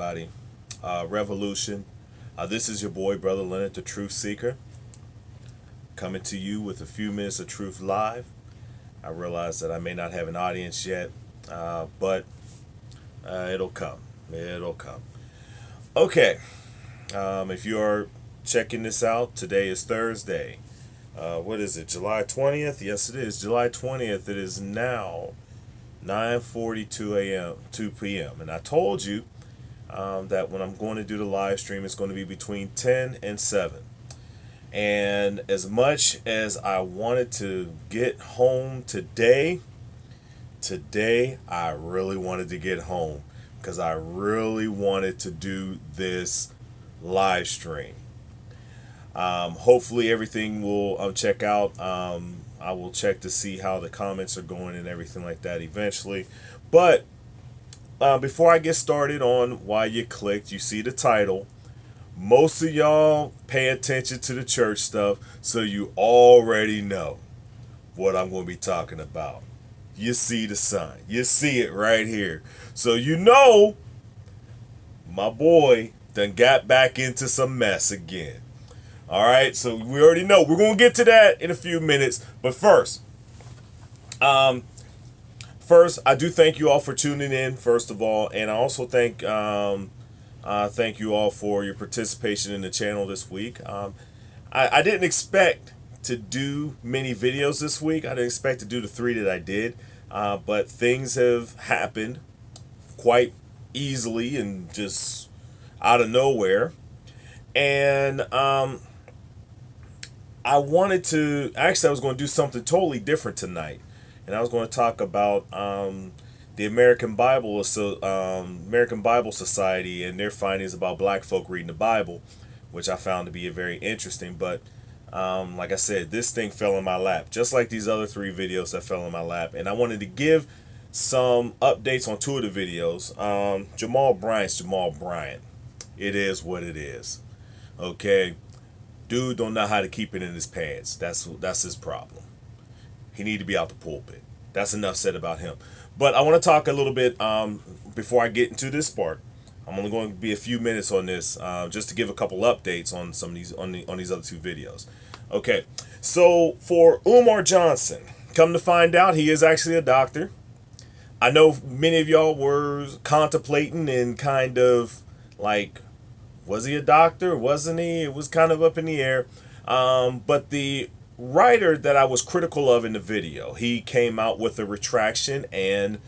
everybody. Revolution. This is your boy, Brother Leonard, the Truth Seeker, coming to you with a few minutes of truth live. I realize that I may not have an audience yet, but it'll come. It'll come. Okay. If you are checking this out, today is Thursday. What is it, July 20th? Yes, it is. July 20th. It is now 9:42 a.m., 2 p.m. And I told you that when I'm going to do the live stream, it's going to be between 10 and 7. And as much as I wanted to get home today, I really wanted to get home because I really wanted to do this live stream. Hopefully everything will check out. I will check to see how the comments are going and everything like that eventually. But before I get started on why you clicked, you see the title. Most of y'all pay attention to the church stuff, so you already know what I'm going to be talking about. You see the sign. You see it right here. So you know my boy done got back into some mess again. All right, so we already know. We're going to get to that in a few minutes. But first, I do thank you all for tuning in, first of all. And I also thank you all for your participation in the channel this week. I didn't expect to do many videos this week. I didn't expect to do the 3 that I did. But things have happened quite easily and just out of nowhere. And I wanted to, actually I was going to do something totally different tonight. And I was going to talk about the American Bible Society and their findings about black folk reading the Bible, which I found to be very interesting. But like I said, this thing fell in my lap, just like these other 3 videos that fell in my lap. And I wanted to give some updates on 2 of the videos. Jamal Bryant. It is what it is. Okay. Dude don't know how to keep it in his pants. That's his problem. He need to be out the pulpit. That's enough said about him. But I want to talk a little bit before I get into this part. I'm only going to be a few minutes on this, just to give a couple updates on some of these on these other 2 videos. Okay, so for Umar Johnson, come to find out, he is actually a doctor. I know many of y'all were contemplating and kind of like, was he a doctor? Wasn't he? It was kind of up in the air. But the writer that I was critical of in the video, he came out with a retraction and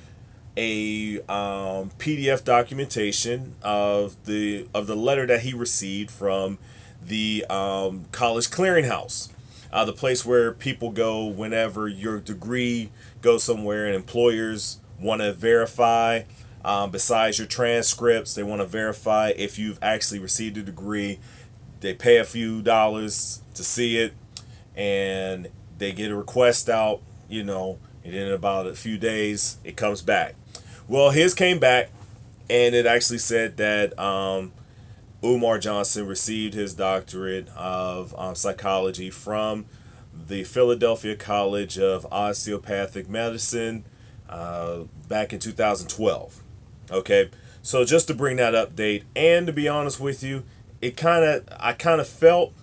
a PDF documentation of the letter that he received from the college clearinghouse, the place where people go whenever your degree goes somewhere and employers want to verify. Besides your transcripts, they want to verify if you've actually received a degree. They pay a few dollars to see it, and they get a request out, and in about a few days, it comes back. Well, his came back, and it actually said that Umar Johnson received his doctorate of psychology from the Philadelphia College of Osteopathic Medicine back in 2012. Okay, so just to bring that update, and to be honest with you, I kind of felt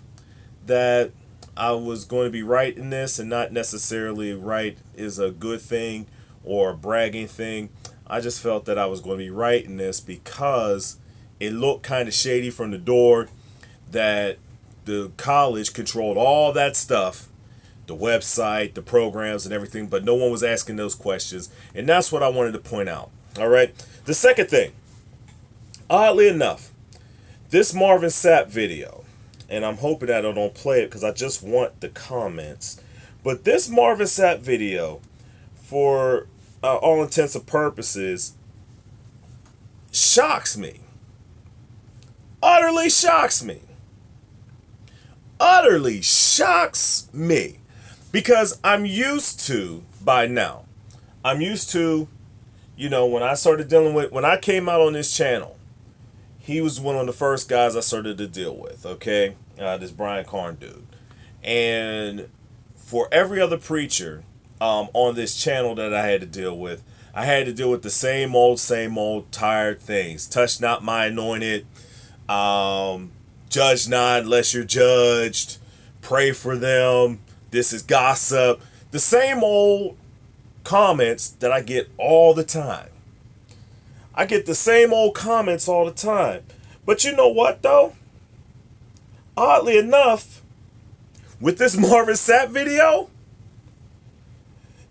that I was going to be right in this, and not necessarily right is a good thing or a bragging thing. I just felt that I was going to be right in this because it looked kind of shady from the door that the college controlled all that stuff, the website, the programs, and everything, but no one was asking those questions, and that's what I wanted to point out. All right. The second thing, oddly enough, this Marvin Sapp video, and I'm hoping that I don't play it because I just want the comments, but this Marvin Sapp video, for all intents and purposes, shocks me. Utterly shocks me. Utterly shocks me. Because I'm used to, by now, when I started when I came out on this channel, he was one of the first guys I started to deal with, okay? This Brian Carn dude. And for every other preacher on this channel that I had to deal with, I had to deal with the same old tired things. Touch not my anointed. Judge not unless you're judged. Pray for them. This is gossip. The same old comments that I get all the time. I get the same old comments all the time. But you know what, though? Oddly enough, with this Marvin Sapp video,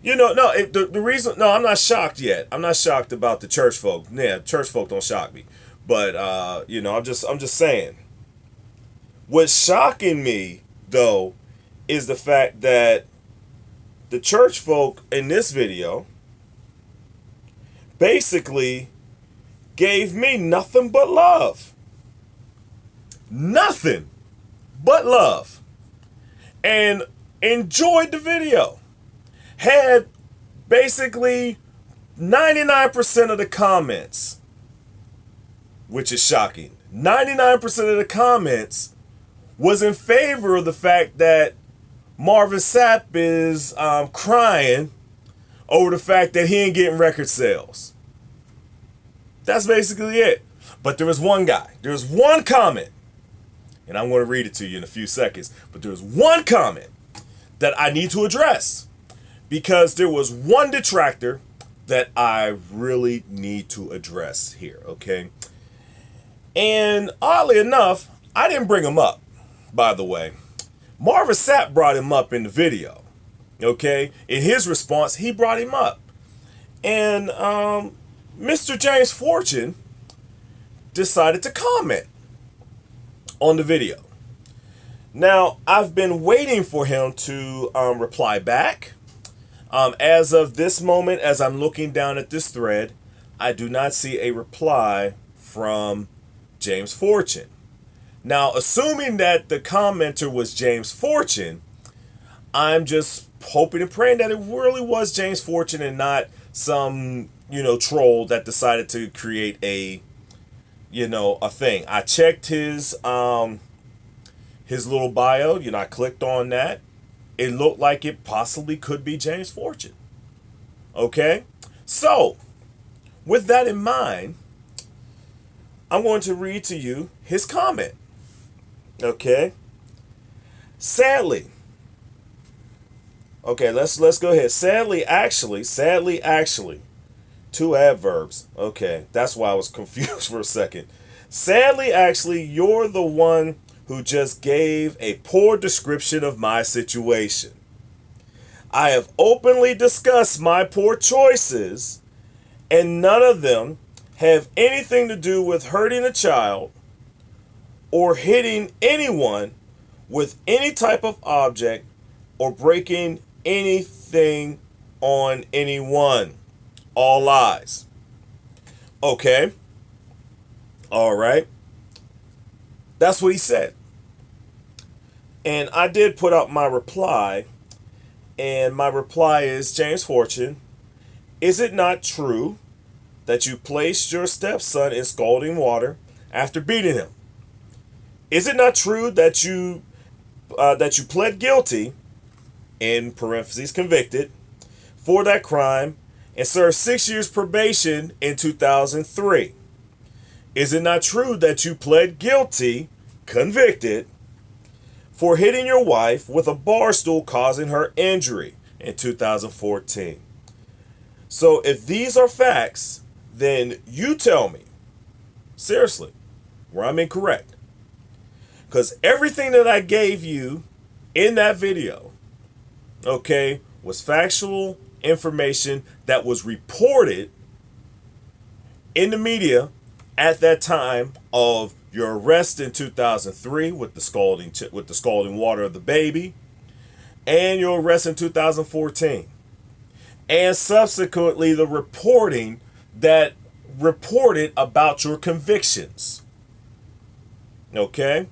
the reason, no, I'm not shocked yet. I'm not shocked about the church folk. Yeah, church folk don't shock me. But, I'm just saying. What's shocking me, though, is the fact that the church folk in this video basically gave me nothing but love. Nothing but love. And enjoyed the video. Had basically 99% of the comments, which is shocking. 99% of the comments was in favor of the fact that Marvin Sapp is crying over the fact that he ain't getting record sales. That's basically it. But there was one guy. There was one comment. And I'm going to read it to you in a few seconds. But there was one comment that I need to address. Because there was one detractor that I really need to address here, okay? And oddly enough, I didn't bring him up, by the way. Marvin Sapp brought him up in the video, okay? In his response, he brought him up. And Mr. James Fortune decided to comment on the video. Now, I've been waiting for him to reply back. As of this moment, as I'm looking down at this thread, I do not see a reply from James Fortune. Now, assuming that the commenter was James Fortune, I'm just hoping and praying that it really was James Fortune and not some, troll that decided to create a thing. I checked his little bio, I clicked on that. It looked like it possibly could be James Fortune. Okay? So, with that in mind, I'm going to read to you his comment. Okay? Sadly. Okay, let's go ahead. Sadly, actually. Two adverbs. Okay, that's why I was confused for a second. Sadly, actually, you're the one who just gave a poor description of my situation. I have openly discussed my poor choices, and none of them have anything to do with hurting a child or hitting anyone with any type of object or breaking anything on anyone. All lies. Okay. All right. That's what he said. And I did put out my reply. And my reply is, James Fortune, is it not true that you placed your stepson in scalding water after beating him? Is it not true that you pled guilty, in parentheses convicted, for that crime and served 6 years probation in 2003? Is it not true that you pled guilty, convicted, for hitting your wife with a bar stool causing her injury in 2014? So if these are facts, then you tell me, seriously, where I'm incorrect. Because everything that I gave you in that video, okay, was factual information that was reported in the media at that time of your arrest in 2003 with the scalding water of the baby, and your arrest in 2014, and subsequently the reporting that reported about your convictions. Okay,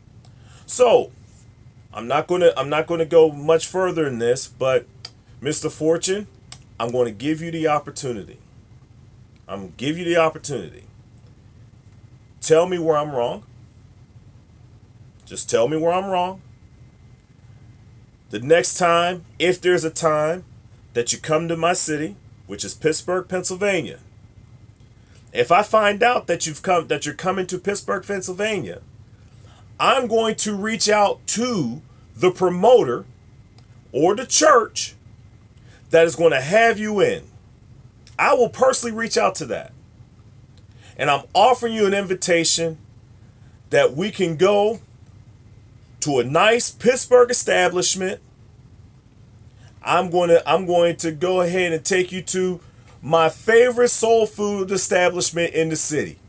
so I'm not gonna go much further in this, but Mr. Fortune, I'm going to give you the opportunity. I'm going to give you the opportunity. Tell me where I'm wrong. Just tell me where I'm wrong. The next time, if there's a time that you come to my city which is Pittsburgh, Pennsylvania. If I find out that you're coming to Pittsburgh, Pennsylvania, I'm going to reach out to the promoter or the church that is going to have you in. I will personally reach out to that. And I'm offering you an invitation that we can go to a nice Pittsburgh establishment. I'm going to go ahead and take you to my favorite soul food establishment in the city.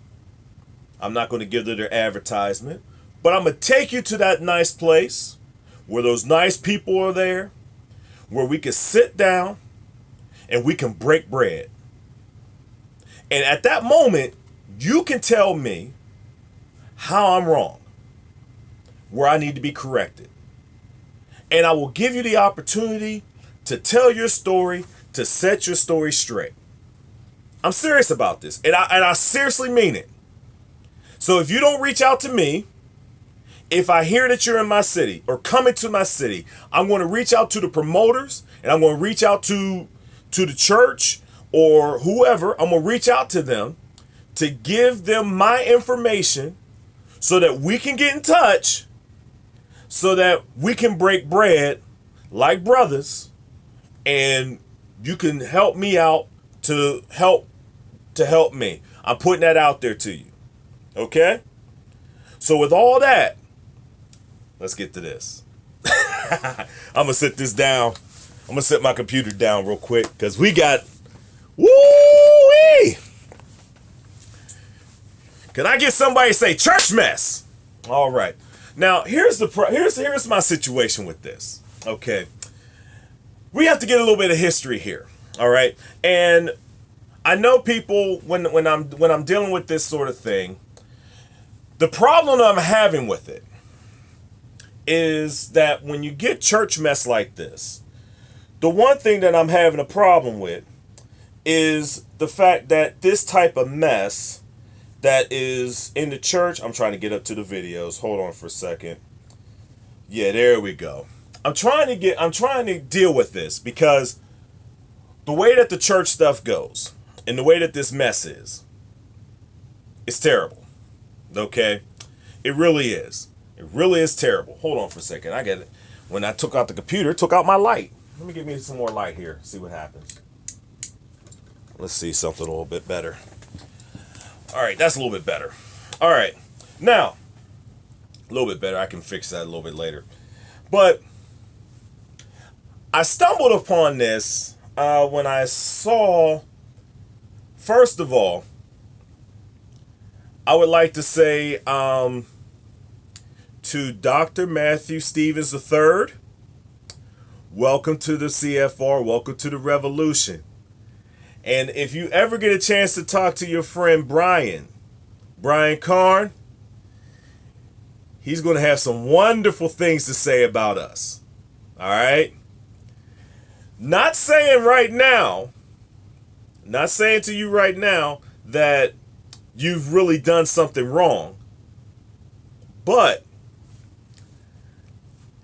I'm not going to give them their advertisement, but I'm going to take you to that nice place where those nice people are there, where we can sit down and we can break bread. And at that moment, you can tell me how I'm wrong, where I need to be corrected. And I will give you the opportunity to tell your story, to set your story straight. I'm serious about this, and I seriously mean it. So if you don't reach out to me, if I hear that you're in my city or coming to my city, I'm going to reach out to the promoters, and I'm going to reach out to the church or whoever. I'm going to reach out to them to give them my information so that we can get in touch, so that we can break bread like brothers, and you can help me out to help me. I'm putting that out there to you. Okay? So with all that, let's get to this. I'm going to sit this down. I'm going to set my computer down real quick because we got... Woo-wee! Can I get somebody to say church mess? All right. Now, here's my situation with this. Okay. We have to get a little bit of history here. All right. And I know people when I'm dealing with this sort of thing, the problem that I'm having with it is that when you get church mess like this, the one thing that I'm having a problem with is the fact that this type of mess that is in the church, I'm trying to get up to the videos. Hold on for a second. Yeah, there we go. I'm trying to deal with this because the way that the church stuff goes and the way that this mess is, it's terrible. Okay? It really is. It really is terrible. Hold on for a second. I get it. When I took out the computer, it took out my light. Let me give me some more light here. See what happens. Let's see something a little bit better. All right, that's a little bit better. All right. Now, a little bit better. I can fix that a little bit later. But I stumbled upon this when I saw, first of all, I would like to say to Dr. Matthew Stevens III, welcome to the CFR, welcome to the revolution. And if you ever get a chance to talk to your friend Brian Karn, he's going to have some wonderful things to say about us. All right? Not saying to you right now that you've really done something wrong. But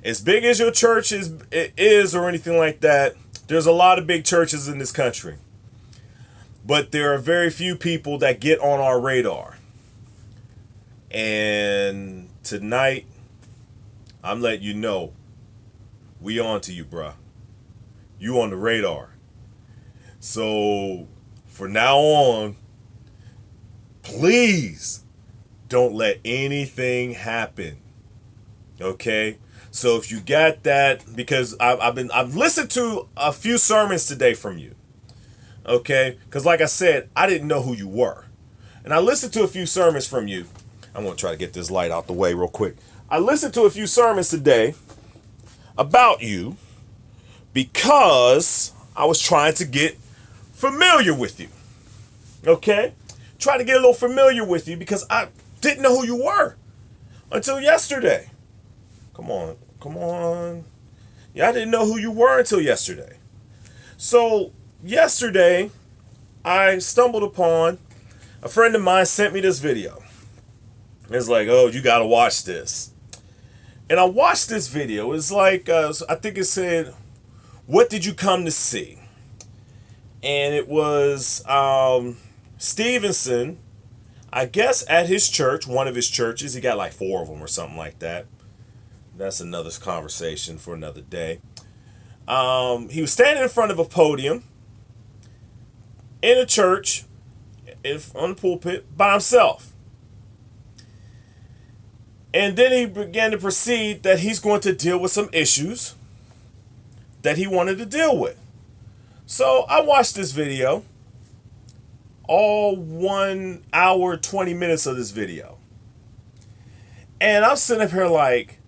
as big as your church is or anything like that, there's a lot of big churches in this country. But there are very few people that get on our radar. And tonight, I'm letting you know, we on to you, bruh. You on the radar. So, for now on, please don't let anything happen. Okay? So if you got that, because I've listened to a few sermons today from you. Okay? Because like I said, I didn't know who you were. And I listened to a few sermons from you. I'm going to try to get this light out the way real quick. I listened to a few sermons today about you because I was trying to get familiar with you. Okay? Try to get a little familiar with you because I didn't know who you were until yesterday. Come on. Yeah, I didn't know who you were until yesterday. So, yesterday, I stumbled upon, a friend of mine sent me this video. It's like, oh, you got to watch this. And I watched this video. It's like, I think it said, what did you come to see? And it was Stevenson, I guess at his church, one of his churches. He got like 4 of them or something like that. That's another conversation for another day. He was standing in front of a podium in a church, on the pulpit, by himself. And then he began to proceed that he's going to deal with some issues that he wanted to deal with. So I watched this video, all 1 hour, 20 minutes of this video. And I'm sitting up here like,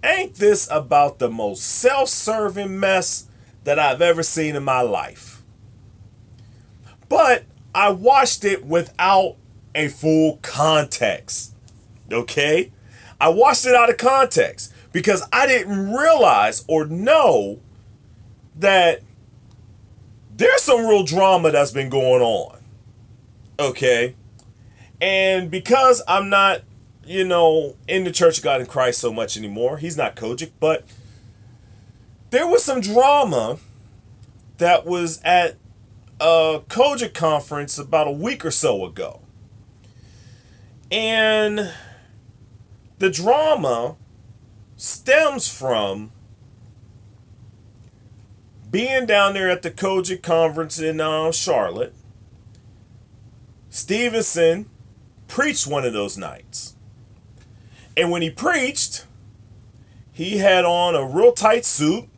ain't this about the most self-serving mess that I've ever seen in my life? But I watched it without a full context, okay? I watched it out of context because I didn't realize or know that there's some real drama that's been going on, okay? And because I'm not, in the Church of God in Christ so much anymore, he's not COGIC, but there was some drama that was at a COGIC conference about a week or so ago. And the drama stems from being down there at the COGIC conference in Charlotte. Stevenson preached one of those nights. And when he preached, he had on a real tight suit.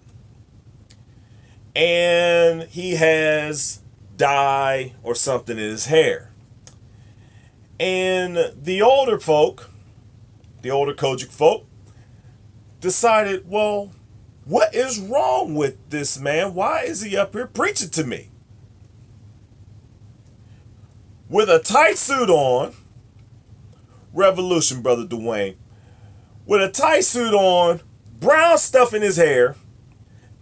And he has dye or something in his hair. And the older COGIC folk, decided, well, what is wrong with this man? Why is he up here preaching to me? With a tight suit on, Revolution, Brother Dwayne, with a tight suit on, brown stuff in his hair,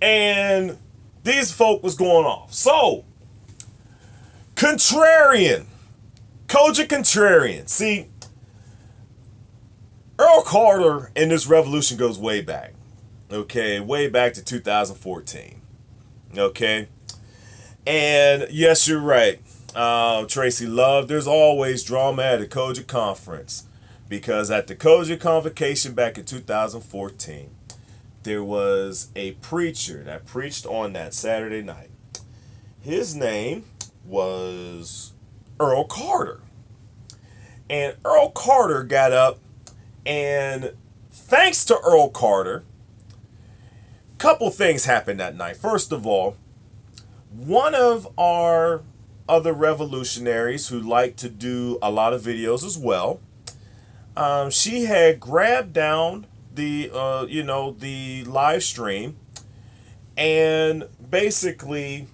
and these folk was going off. So, contrarian, COGIC contrarian. See, Earl Carter and this revolution goes way back. Okay, way back to 2014. Okay, and yes, you're right, Tracy Love. There's always drama at a COGIC conference because at the COGIC convocation back in 2014, there was a preacher that preached on that Saturday night. His name was Earl Carter, and Earl Carter got up, and thanks to Earl Carter, couple things happened that night. First of all, one of our other revolutionaries who like to do a lot of videos as well, she had grabbed down the the live stream and basically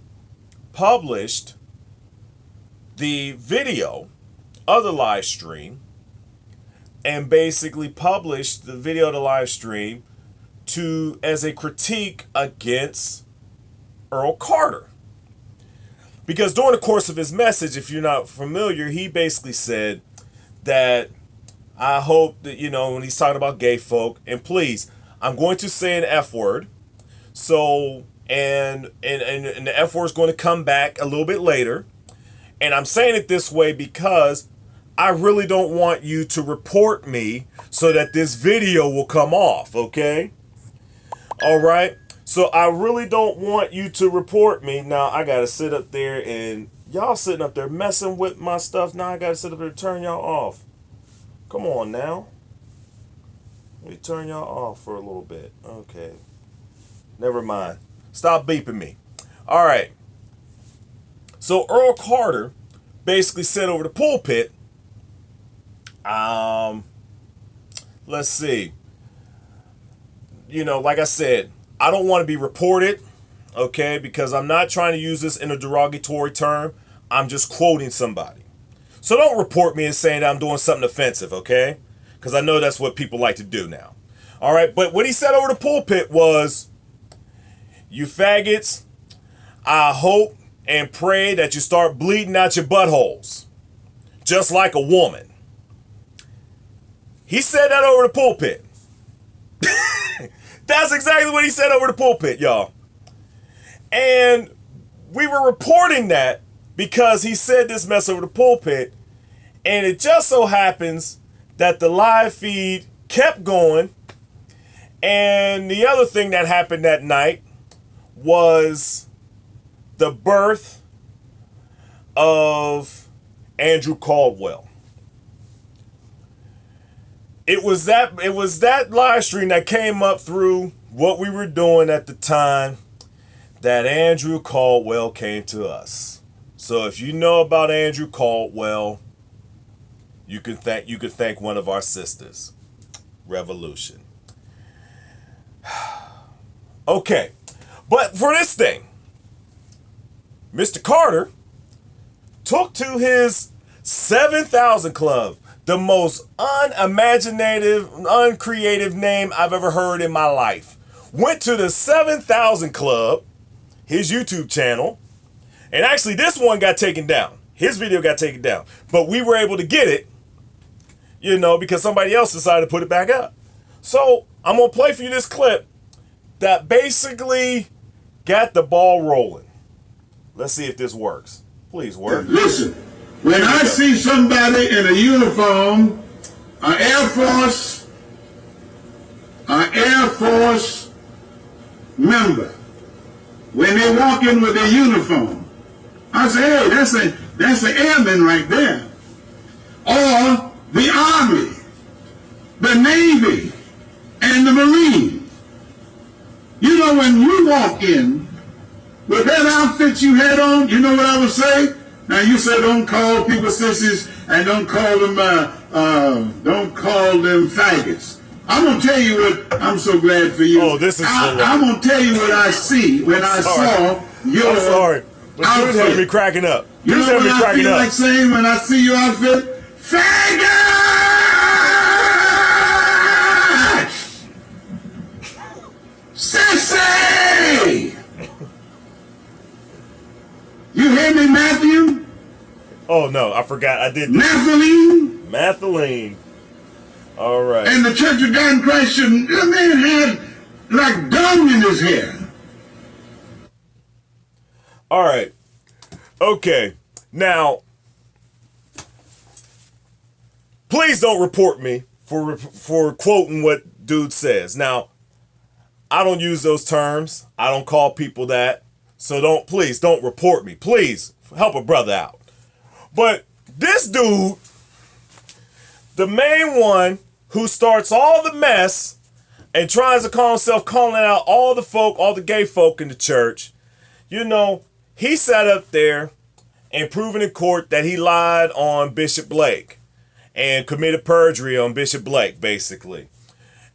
published the video of the live stream and basically published the video of the live stream as a critique against Earl Carter. Because during the course of his message, if you're not familiar, he basically said that I hope that, when he's talking about gay folk, and please, I'm going to say an F word. So, and the F word is going to come back a little bit later. And I'm saying it this way because I really don't want you to report me so that this video will come off, okay? All right, so I really don't want you to report me. Now I gotta sit up there and y'all sitting up there messing with my stuff. Now I gotta sit up there and turn y'all off. Come on now. Let me turn y'all off for a little bit. Okay. Never mind. Stop beeping me. All right. So Earl Carter basically said over the pulpit, let's see. Like I said, I don't want to be reported, okay, because I'm not trying to use this in a derogatory term. I'm just quoting somebody. So don't report me and saying that I'm doing something offensive, okay? Because I know that's what people like to do now. All right, but what he said over the pulpit was, you faggots, I hope and pray that you start bleeding out your buttholes, just like a woman. He said that over the pulpit. That's exactly what he said over the pulpit, y'all. And we were reporting that because he said this mess over the pulpit, and it just so happens that the live feed kept going. And the other thing that happened that night was the birth of Andrew Caldwell. It was that live stream that came up through what we were doing at the time that Andrew Caldwell came to us. So if you know about Andrew Caldwell, you can thank one of our sisters. Revolution. Okay. But for this thing, Mr. Carter took to his 7,000 Club, the most unimaginative, uncreative name I've ever heard in my life. Went to the 7,000 Club, his YouTube channel, and actually this one got taken down. His video got taken down. But we were able to get it, because somebody else decided to put it back up. So I'm going to play for you this clip that basically got the ball rolling. Let's see if this works. Please work. Listen, when I see somebody in a uniform, an Air Force member, when they walk in with their uniform, I say, hey, that's an airman right there. Or the Army, the Navy, and the Marines. When you walk in with that outfit you had on, you know what I would say? Now you say don't call people sissies and don't call them faggots. I'm gonna tell you what. I'm so glad for you. Oh, this is. I'm gonna tell you what I see when I saw your I'm sorry. But outfit. You had me cracking up. You know what I feel like saying when I see your outfit? Faggot! Sissy! You hear me, Matthew? Oh no, I forgot. I did this. Mathaline. All right. And the Church of God in Christ shouldn't. That man had like dung in his hair. All right. Okay. Now, please don't report me for quoting what dude says. Now, I don't use those terms. I don't call people that. So please don't report me. Please help a brother out. But this dude, the main one who starts all the mess and tries to call himself calling out all the gay folk in the church, he sat up there and proven in court that he lied on Bishop Blake and committed perjury on Bishop Blake, basically.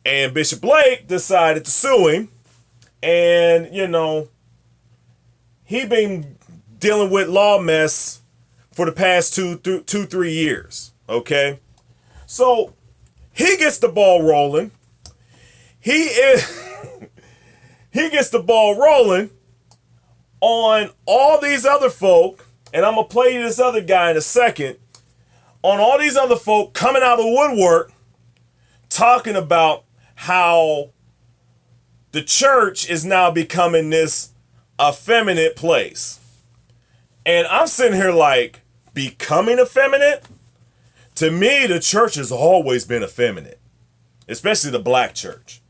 And Bishop Blake decided to sue him. And, he been dealing with law mess for the past 3 years. Okay? So, he gets the ball rolling. He gets the ball rolling on all these other folk. And I'm going to play you this other guy in a second. On all these other folk coming out of the woodwork talking about how the church is now becoming this effeminate place. And I'm sitting here like, becoming effeminate? To me, the church has always been effeminate. Especially the black church.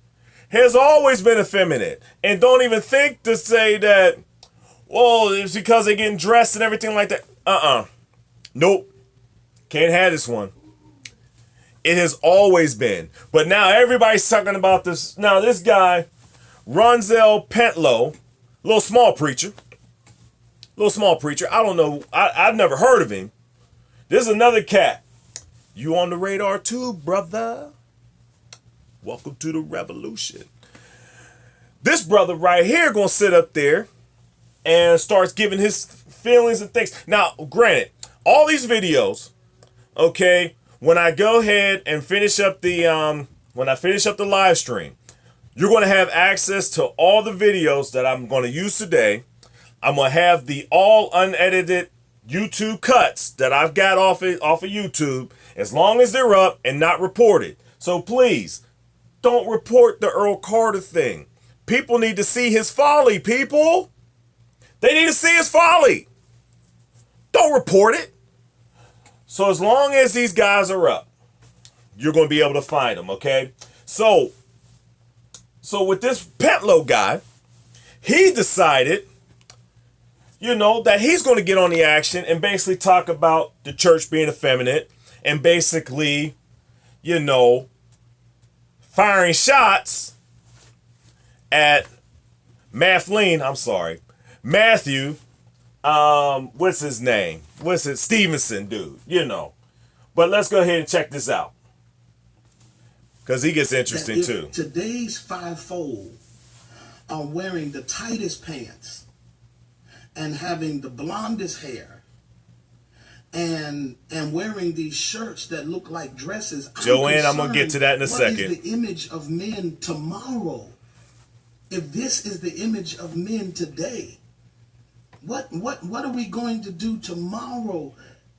Has always been effeminate. And don't even think to say that, well, it's because they're getting dressed and everything like that. Nope. Can't have this one. It has always been. But now everybody's talking about this. Now this guy, Ronzel Pento, little small preacher. I don't know. I've never heard of him. This is another cat. You on the radar too, brother. Welcome to the revolution. This brother right here gonna sit up there and starts giving his feelings and things. Now, granted, all these videos, okay, when I go ahead and finish up the live stream, you're going to have access to all the videos that I'm going to use today. I'm going to have the all unedited YouTube cuts that I've got off of YouTube, as long as they're up and not reported. So please, don't report the Earl Carter thing. People need to see his folly, people. They need to see his folly. Don't report it. So as long as these guys are up, you're going to be able to find them, okay? So with this Pento guy, he decided, that he's going to get on the action and basically talk about the church being effeminate and basically, firing shots at Matthew, what's his name? Stevenson, dude, But let's go ahead and check this out. Because he gets interesting too. Today's fivefold are wearing the tightest pants and having the blondest hair and wearing these shirts that look like dresses. Joanne, I'm going to get to that in a second. What is the image of men tomorrow? If this is the image of men today, what are we going to do tomorrow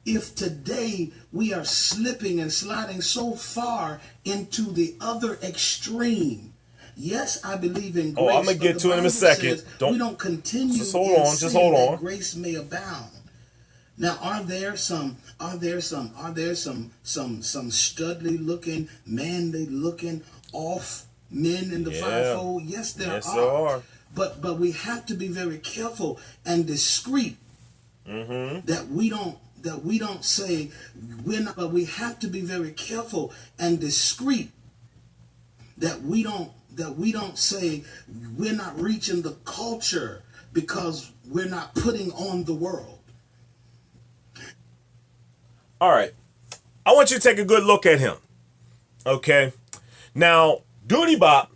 if today we are slipping and sliding so far into the other extreme? Yes, I believe in grace. I'm going to get to it in a second. We don't continue just hold on. Just hold on. That grace may abound. Now, are there some studly looking, manly looking off men in the fivefold? Yes, there are. But we have to be very careful and discreet that we don't say we're not. But we have to be very careful and discreet that we don't say we're not reaching the culture because we're not putting on the world. All right. I want you to take a good look at him. Okay. Now, Duty Bop,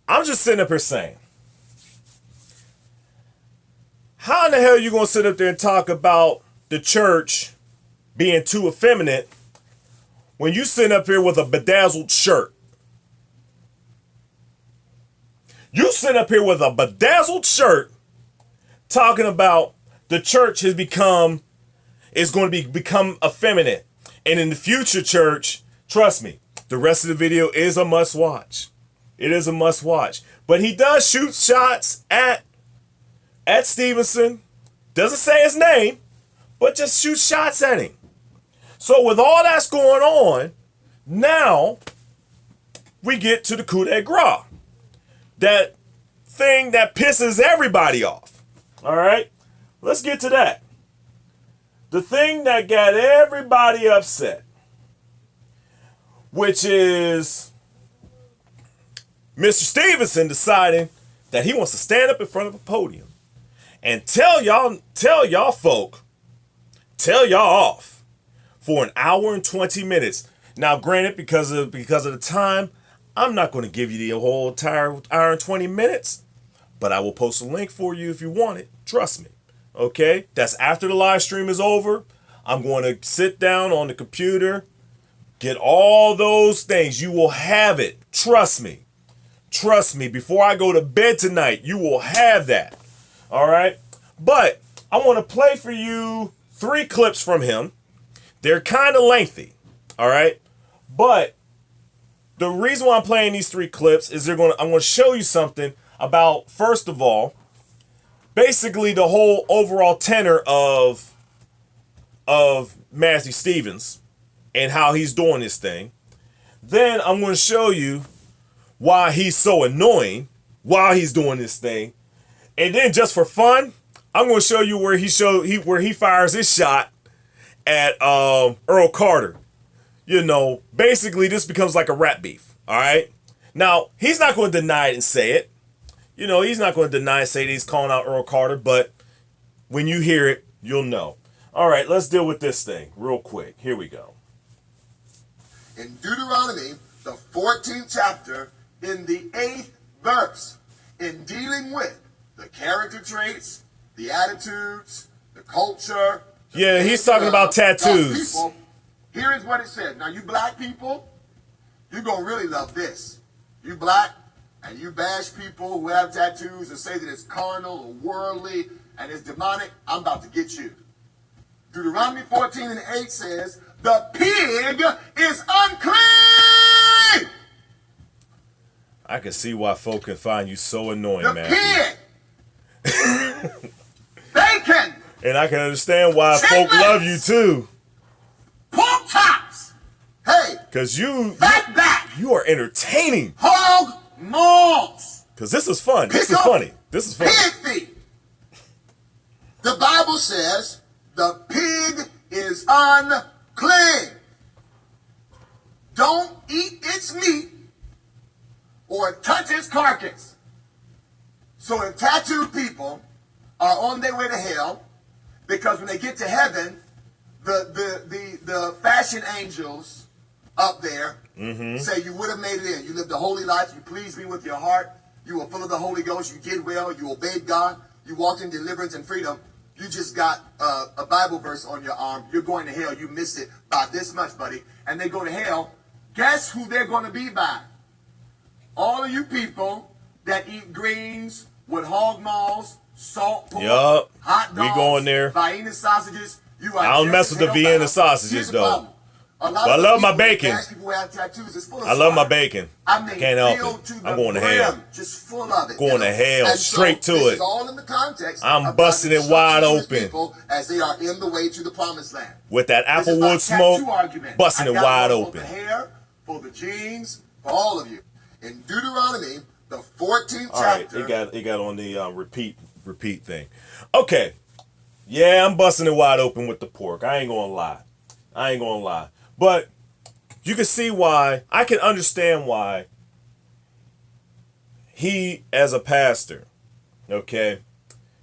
I'm just sitting up here saying, how in the hell are you going to sit up there and talk about the church being too effeminate when you sitting up here with a bedazzled shirt? You sitting up here with a bedazzled shirt talking about the church is going to become effeminate. And in the future, church, trust me, the rest of the video is a must watch. It is a must watch. But he does shoot shots at Stevenson. Doesn't say his name, but just shoot shots at him. So with all that's going on, now we get to the coup de grace. That thing that pisses everybody off. All right? Let's get to that. The thing that got everybody upset, which is Mr. Stevenson deciding that he wants to stand up in front of a podium and tell y'all off for an hour and 20 minutes. Now, granted, because of the time, I'm not going to give you the whole entire hour and 20 minutes, but I will post a link for you if you want it. Trust me. Okay? That's after the live stream is over. I'm going to sit down on the computer, get all those things. You will have it. Trust me. Trust me. Before I go to bed tonight, you will have that. All right? But I want to play for you 3 clips from him. They're kind of lengthy. All right? But the reason why I'm playing these 3 clips is I'm going to show you something about, first of all, basically the whole overall tenor of Matthew Stevens and how he's doing this thing. Then I'm going to show you why he's so annoying while he's doing this thing. And then just for fun, I'm going to show you where he fires his shot at Earl Carter. Basically this becomes like a rap beef. All right. Now, he's not going to deny it and say it. He's not going to deny and say that he's calling out Earl Carter, but when you hear it, you'll know. All right, let's deal with this thing real quick. Here we go. In Deuteronomy, the 14th chapter, in the 8th verse, in dealing with the character traits, the attitudes, the culture. Yeah, he's talking about tattoos. People, here is what it says. Now, you black people, you're going to really love this. You black, and you bash people who have tattoos and say that it's carnal or worldly and it's demonic, I'm about to get you. Deuteronomy 14 and 8 says, the pig is unclean. I can see why folk can find you so annoying, The Matthew. pig. Bacon. And I can understand why Chitlins. folk love you too. Pork chops. Hey. Cause you Back. you are entertaining. Hog maws. Cause this is fun. This is funny. This is funny. Pig feet. The Bible says the pig is unclean. Don't eat its meat or touch its carcass. So if tattooed people are on their way to hell, because when they get to heaven, the fashion angels up there say you would have made it in. You lived a holy life. You pleased me with your heart. You were full of the Holy Ghost. You did well. You obeyed God. You walked in deliverance and freedom. You just got a Bible verse on your arm. You're going to hell. You missed it by this much, buddy. And they go to hell. Guess who they're going to be by? All of you people that eat greens with hog maws, salt pork, Yup. hot dogs, We going there. Vienna sausages. You are I don't just mess with the hell Vienna bound. sausages, Here's the though. problem. A lot But I of love my people, bacon. Black people who have tattoos is full of I love my swine. bacon. I mean, Can't help filled it. to I'm the going to brim, hell. just full of it. Going to hell, And straight to this it. Is all in the context. I'm of busting God's it wide instructions to his open. people as they are in the way to the promised land. With that This is my applewood smoke, tattoo argument. busting I it got wide one open. For the hair, for the jeans, for all of you. In Deuteronomy, the 14th All right, chapter. it got on the repeat thing. Okay, yeah, I'm busting it wide open with the pork. I ain't gonna lie. But you can see why. I can understand why he, as a pastor, okay,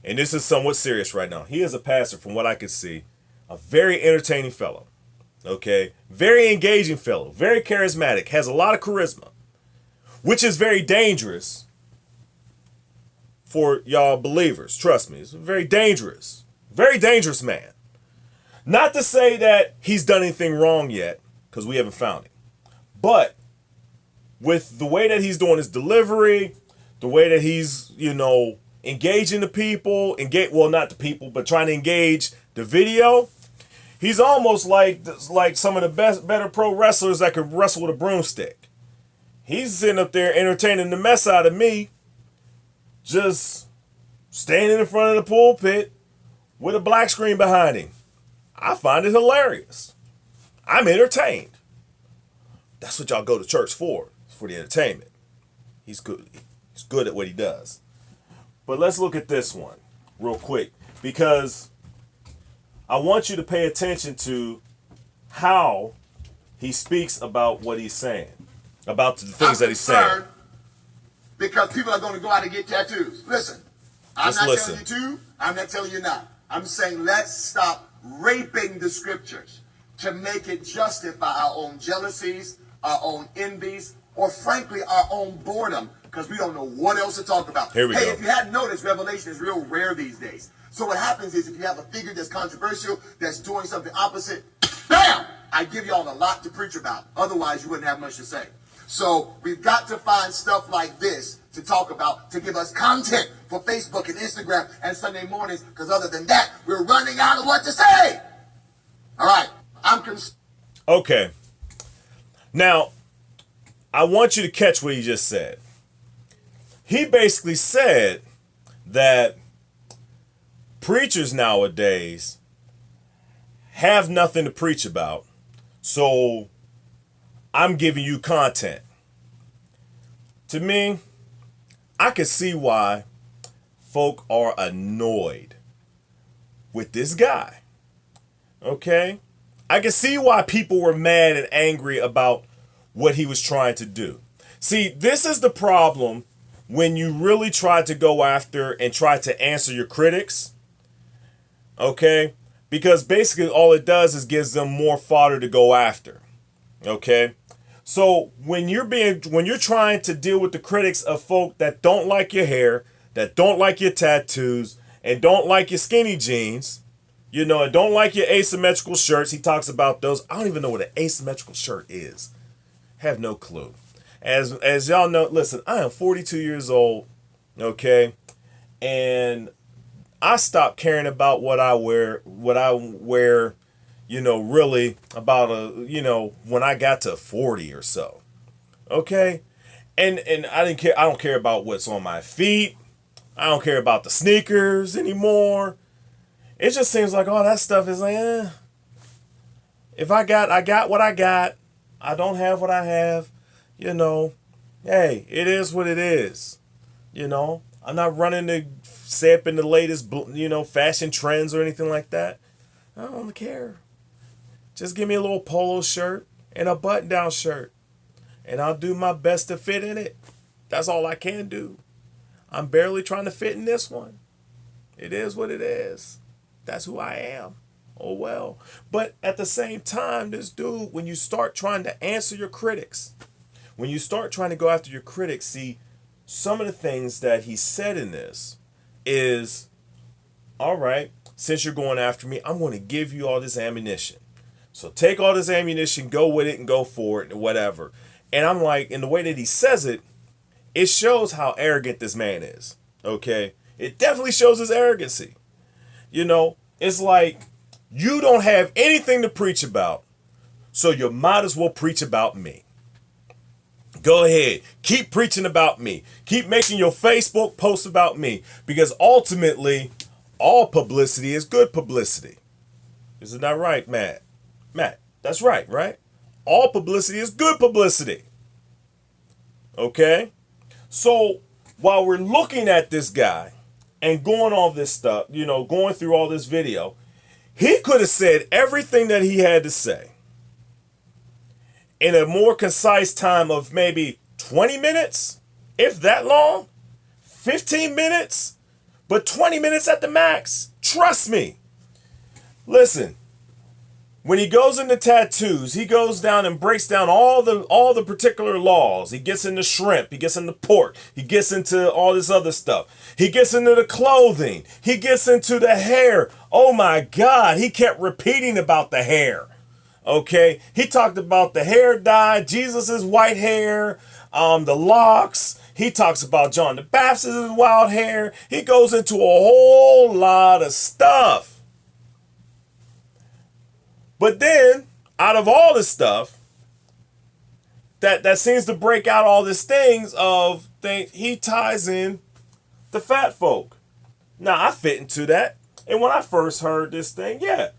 and this is somewhat serious right now. He is a pastor, from what I can see, a very entertaining fellow. Okay, very engaging fellow, very charismatic, has a lot of charisma, which is very dangerous for y'all believers. Trust me, it's very dangerous man. Not to say that he's done anything wrong yet, because we haven't found him. But with the way that he's doing his delivery, the way that he's, engaging the people, well, not the people, but trying to engage the video, he's almost like some of the better pro wrestlers that could wrestle with a broomstick. He's sitting up there entertaining the mess out of me, just standing in front of the pulpit with a black screen behind him. I find it hilarious. I'm entertained. That's what y'all go to church for the entertainment. He's good. He's good at what he does. But let's look at this one real quick, because I want you to pay attention to how he speaks about what he's saying, about the things that he's saying. Because people are going to go out and get tattoos. Listen, I'm not telling you to. I'm not telling you not. I'm saying let's stop raping the scriptures to make it justify our own jealousies, our own envies, or frankly, our own boredom, because we don't know what else to talk about. Here we go. If you hadn't noticed, Revelation is real rare these days. So what happens is if you have a figure that's controversial, that's doing something opposite, bam! I give y'all a lot to preach about. Otherwise, you wouldn't have much to say. So we've got to find stuff like this to talk about, to give us content for Facebook and Instagram and Sunday mornings, because other than that, we're running out of what to say. All right, Okay. Now, I want you to catch what he just said. He basically said that preachers nowadays have nothing to preach about, so I'm giving you content. To me, I can see why folk are annoyed with this guy. Okay? I can see why people were mad and angry about what he was trying to do. See, this is the problem when you really try to go after and try to answer your critics. Okay? Because basically all it does is gives them more fodder to go after. Okay? So when you're trying to deal with the critics of folk that don't like your hair, that don't like your tattoos, and don't like your skinny jeans, and don't like your asymmetrical shirts. He talks about those. I don't even know what an asymmetrical shirt is. Have no clue. As y'all know, listen, I am 42 years old, okay? And I stopped caring about what I wear, really about when I got to 40 or so. Okay? And I didn't care. I don't care about what's on my feet. I don't care about the sneakers anymore. It just seems like all that stuff is like, if I got what I got. I don't have what I have. You know, hey, it is what it is. You know, I'm not running to say up in the latest, fashion trends or anything like that. I don't care. Just give me a little polo shirt and a button-down shirt, and I'll do my best to fit in it. That's all I can do. I'm barely trying to fit in this one. It is what it is. That's who I am. Oh well. But at the same time, this dude, when you start trying to answer your critics, when you start trying to go after your critics, see, some of the things that he said in this is, all right, since you're going after me, I'm going to give you all this ammunition. So take all this ammunition, go with it and go for it and whatever. And I'm like, in the way that he says it, it shows how arrogant this man is. Okay? It definitely shows his arrogancy. You know, it's like, you don't have anything to preach about, so you might as well preach about me. Go ahead. Keep preaching about me. Keep making your Facebook posts about me. Because ultimately, all publicity is good publicity. Isn't that right, Matt? Matt, that's right, right? All publicity is good publicity. Okay? So, while we're looking at this guy and going all this stuff, going through all this video, he could have said everything that he had to say in a more concise time of maybe 20 minutes, if that long, 15 minutes, but 20 minutes at the max. Trust me. Listen, when he goes into tattoos, he goes down and breaks down all the particular laws. He gets into shrimp, he gets into pork, he gets into all this other stuff. He gets into the clothing, he gets into the hair. Oh my God, he kept repeating about the hair. Okay, he talked about the hair dye, Jesus's white hair, the locks. He talks about John the Baptist's wild hair. He goes into a whole lot of stuff. But then, out of all this stuff, that seems to break out all these things of things, he ties in the fat folk. Now, I fit into that. And when I first heard this thing, yeah,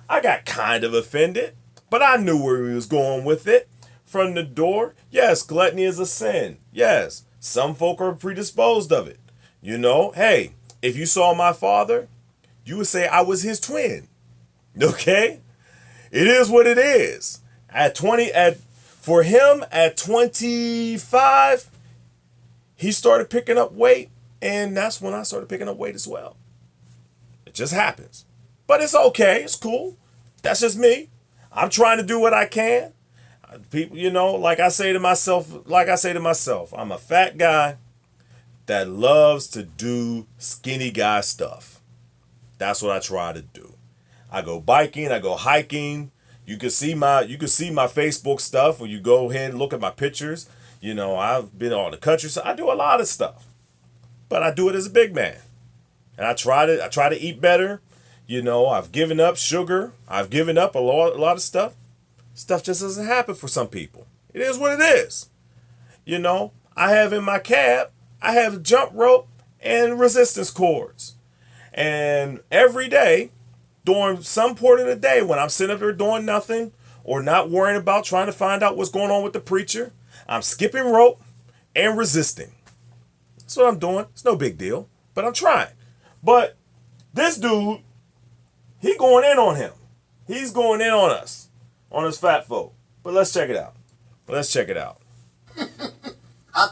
I got kind of offended. But I knew where he was going with it. From the door, yes, gluttony is a sin. Yes, some folk are predisposed of it. Hey, if you saw my father, you would say I was his twin. Okay? It is what it is. For him at 25, he started picking up weight, and that's when I started picking up weight as well. It just happens. But it's okay. It's cool. That's just me. I'm trying to do what I can. People, like I say to myself, I'm a fat guy that loves to do skinny guy stuff. That's what I try to do. I go biking, I go hiking. You can see my Facebook stuff when you go ahead and look at my pictures. I've been on the country, so I do a lot of stuff. But I do it as a big man. And I try to eat better. I've given up sugar. I've given up a lot of stuff. Stuff just doesn't happen for some people. It is what it is. I have in my cab, I have jump rope and resistance cords. And every day, during some part of the day, when I'm sitting up there doing nothing or not worrying about trying to find out what's going on with the preacher, I'm skipping rope and resisting. That's what I'm doing. It's no big deal, but I'm trying. But this dude, he going in on him. He's going in on us, on us fat folk. But let's check it out. I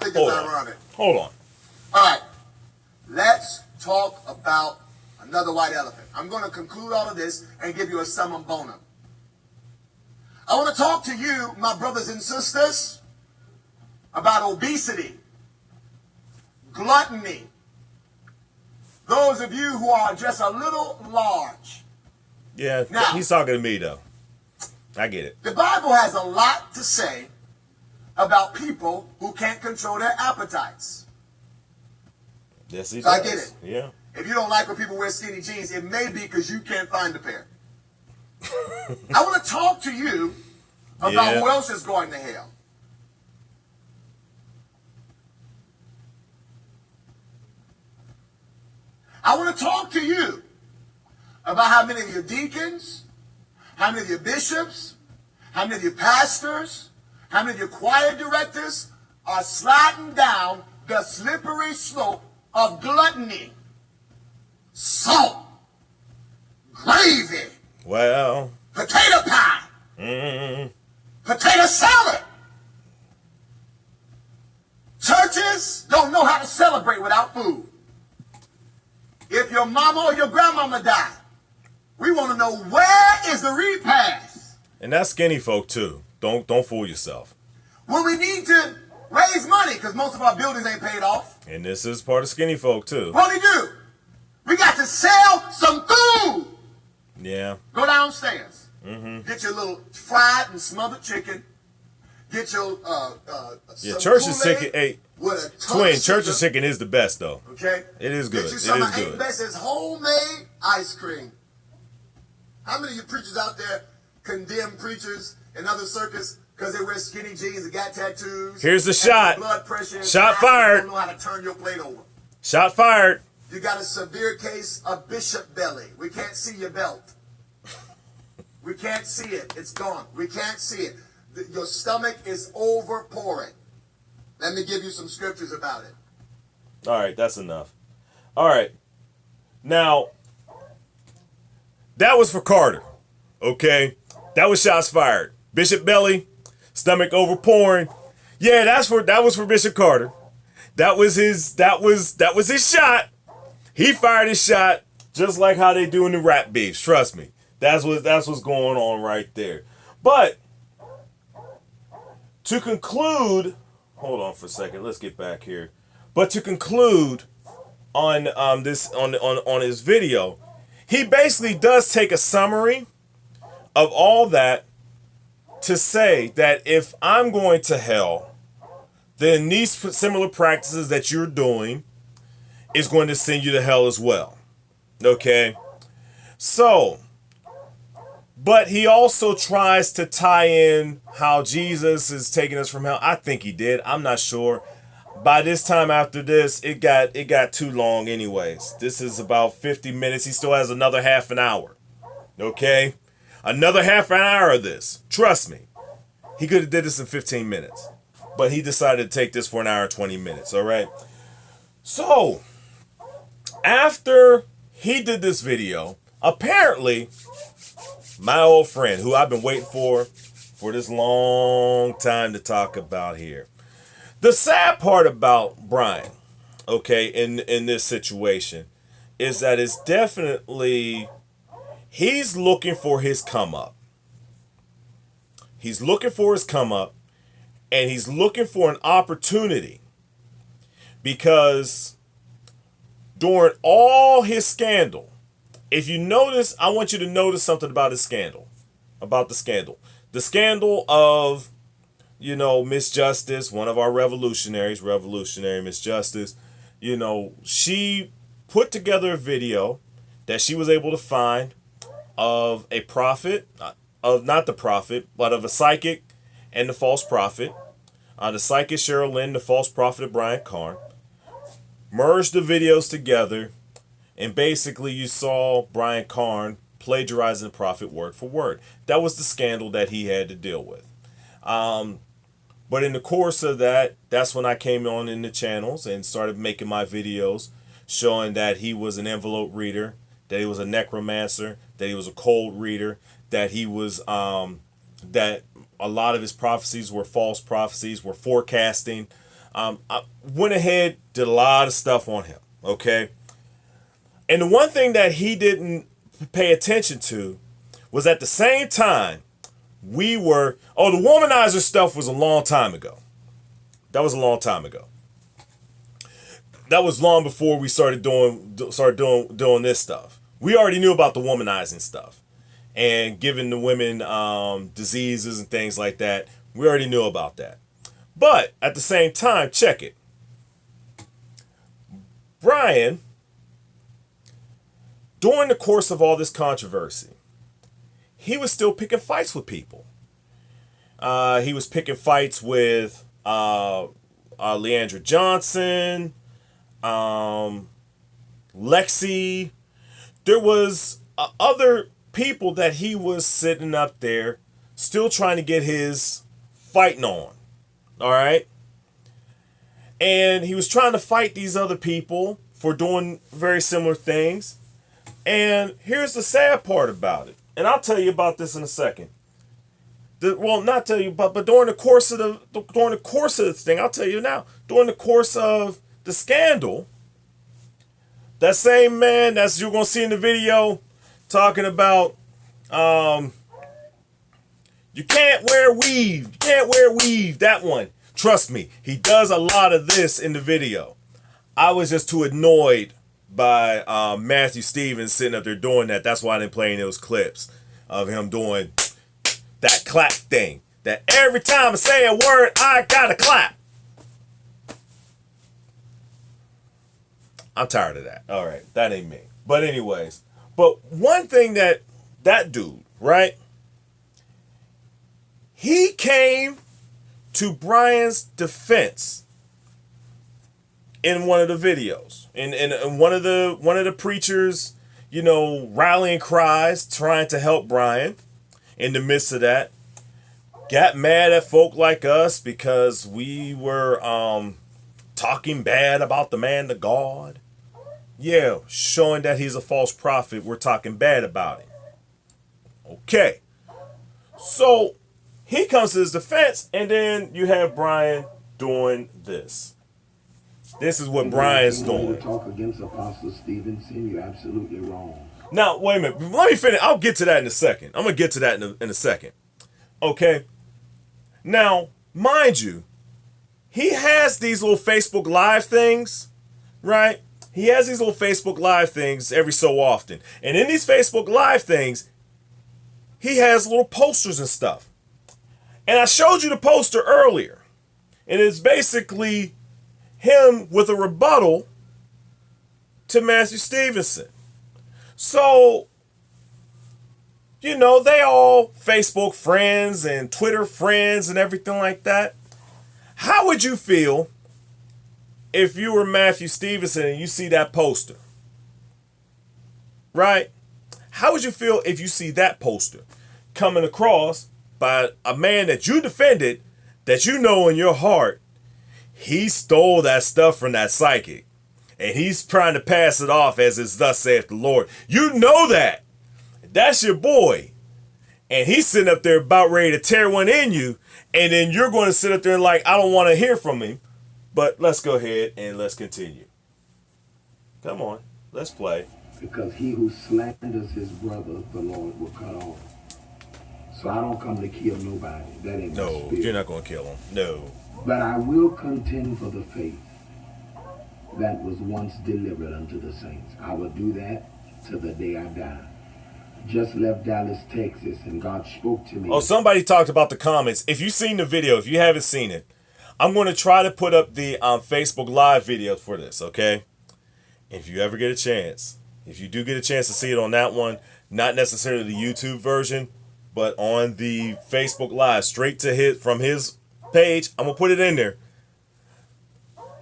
think it's ironic. Hold on. All right. Let's talk about another white elephant. I'm going to conclude all of this and give you a summum bonum. I want to talk to you, my brothers and sisters, about obesity, gluttony. Those of you who are just a little large. Yeah, now, he's talking to me, though. I get it. The Bible has a lot to say about people who can't control their appetites. Yes, he so does. I get it. Yeah. If you don't like when people wear skinny jeans, it may be because you can't find a pair. I want to talk to you about who else is going to hell. I want to talk to you about how many of your deacons, how many of your bishops, how many of your pastors, how many of your choir directors are sliding down the slippery slope of gluttony, salt, gravy, well, potato pie, potato salad. Churches don't know how to celebrate without food. If your mama or your grandmama died, we want to know, where is the repast? And that's skinny folk too. Don't fool yourself. When we need to raise money, because most of our buildings ain't paid off. And this is part of skinny folk too. What do we do? We got to sell some food. Yeah. Go downstairs. Get your little fried and smothered chicken. Get your church's chicken. Hey, with a twin, church's chicken is the best though. Okay, it is good. Get you some it is good. Best is homemade ice cream. How many of you preachers out there condemn preachers in other circuits because they wear skinny jeans and got tattoos? Here's the shot. Blood pressure. Shot fired. Don't know how to turn your plate over. Shot fired. You got a severe case of bishop belly. We can't see your belt. We can't see it. It's gone. We can't see it. Your stomach is over pouring. Let me give you some scriptures about it. All right, that's enough. All right. Now, that was for Carter. Okay? That was shots fired. Bishop belly, stomach over pouring. Yeah, that was for Bishop Carter. That was his shot. He fired his shot just like how they do in the rap beefs. Trust me. That's what's going on right there. But to conclude, hold on for a second. Let's get back here. But to conclude on his video, he basically does take a summary of all that to say that if I'm going to hell, then these similar practices that you're doing is going to send you to hell as well. Okay? So, but he also tries to tie in how Jesus is taking us from hell. I think he did. I'm not sure. By this time after this, it got too long anyways. This is about 50 minutes. He still has another half an hour. Okay? Another half an hour of this. Trust me. He could have did this in 15 minutes. But he decided to take this for an hour and 20 minutes. All right? So, after he did this video, apparently, my old friend, who I've been waiting for this long time to talk about here. The sad part about Brian, okay, in this situation, is that it's definitely, he's looking for his come up. He's looking for his come up, and he's looking for an opportunity, because during all his scandal, if you notice, I want you to notice something about his scandal. About the scandal. The scandal of, Miss Justice, one of our revolutionary Miss Justice, she put together a video that she was able to find of a prophet, not the prophet, but of a psychic and the false prophet. The psychic Cheryl Lynn, the false prophet of Brian Carn. Merged the videos together. And basically, you saw Brian Carn plagiarizing the prophet word for word. That was the scandal that he had to deal with. But in the course of that, that's when I came on in the channels and started making my videos showing that he was an envelope reader, that he was a necromancer, that he was a cold reader, that he was, that a lot of his prophecies were false prophecies, were forecasting. I went ahead, did a lot of stuff on him, okay? And the one thing that he didn't pay attention to was at the same time, the womanizer stuff was a long time ago. That was a long time ago. That was long before we started doing this stuff. We already knew about the womanizing stuff and giving the women diseases and things like that. We already knew about that. But at the same time, check it. Brian, during the course of all this controversy, he was still picking fights with people. He was picking fights with Leandra Johnson, Lexi. There was other people that he was sitting up there still trying to get his fighting on. All right. And he was trying to fight these other people for doing very similar things. And here's the sad part about it. And I'll tell you about this in a second. Well, not tell you about, but during the course of this thing, I'll tell you now. During the course of the scandal, that same man that's you're gonna see in the video talking about you can't wear weave. You can't wear weave. That one. Trust me, he does a lot of this in the video. I was just too annoyed by Matthew Stevens sitting up there doing that. That's why I didn't play any of those clips of him doing that clap thing. That every time I say a word, I gotta clap. I'm tired of that. All right, that ain't me. But anyways, but one thing that dude, right? He came to Brian's defense in one of the videos, in one of the preachers, you know, rallying cries, trying to help Brian. In the midst of that, got mad at folk like us because we were talking bad about the man of God. Yeah, showing that he's a false prophet. We're talking bad about him. Okay, so he comes to his defense, and then you have Brian doing this. This is what Brian's doing. Talk against Apostle Stevenson, you're absolutely wrong. Now, wait a minute. Let me finish. I'll get to that in a second. I'm going to get to that in a second. Okay? Now, mind you, he has these little Facebook Live things, right? He has these little Facebook Live things every so often. And in these Facebook Live things, he has little posters and stuff. And I showed you the poster earlier. And it's basically him with a rebuttal to Matthew Stevenson. So, you know, they all Facebook friends and Twitter friends and everything like that. How would you feel if you were Matthew Stevenson and you see that poster? Right? How would you feel if you see that poster coming across by a man that you defended, that you know in your heart, he stole that stuff from that psychic? And he's trying to pass it off as it's thus saith the Lord. You know that. That's your boy. And he's sitting up there about ready to tear one in you. And then you're going to sit up there and like, I don't want to hear from him. But let's go ahead and let's continue. Come on. Let's play. Because he who slanders his brother, the Lord will cut off. So I don't come to kill nobody. That ain't my spirit. You're not going to kill him. No. But I will contend for the faith that was once delivered unto the saints. I will do that till the day I die. Just left Dallas, Texas, and God spoke to me. Oh, somebody talked about the comments. If you've seen the video, if you haven't seen it, I'm going to try to put up the Facebook Live video for this, okay? If you ever get a chance, if you do get a chance to see it on that one, not necessarily the YouTube version, but on the Facebook Live, straight to from his page, I'm going to put it in there.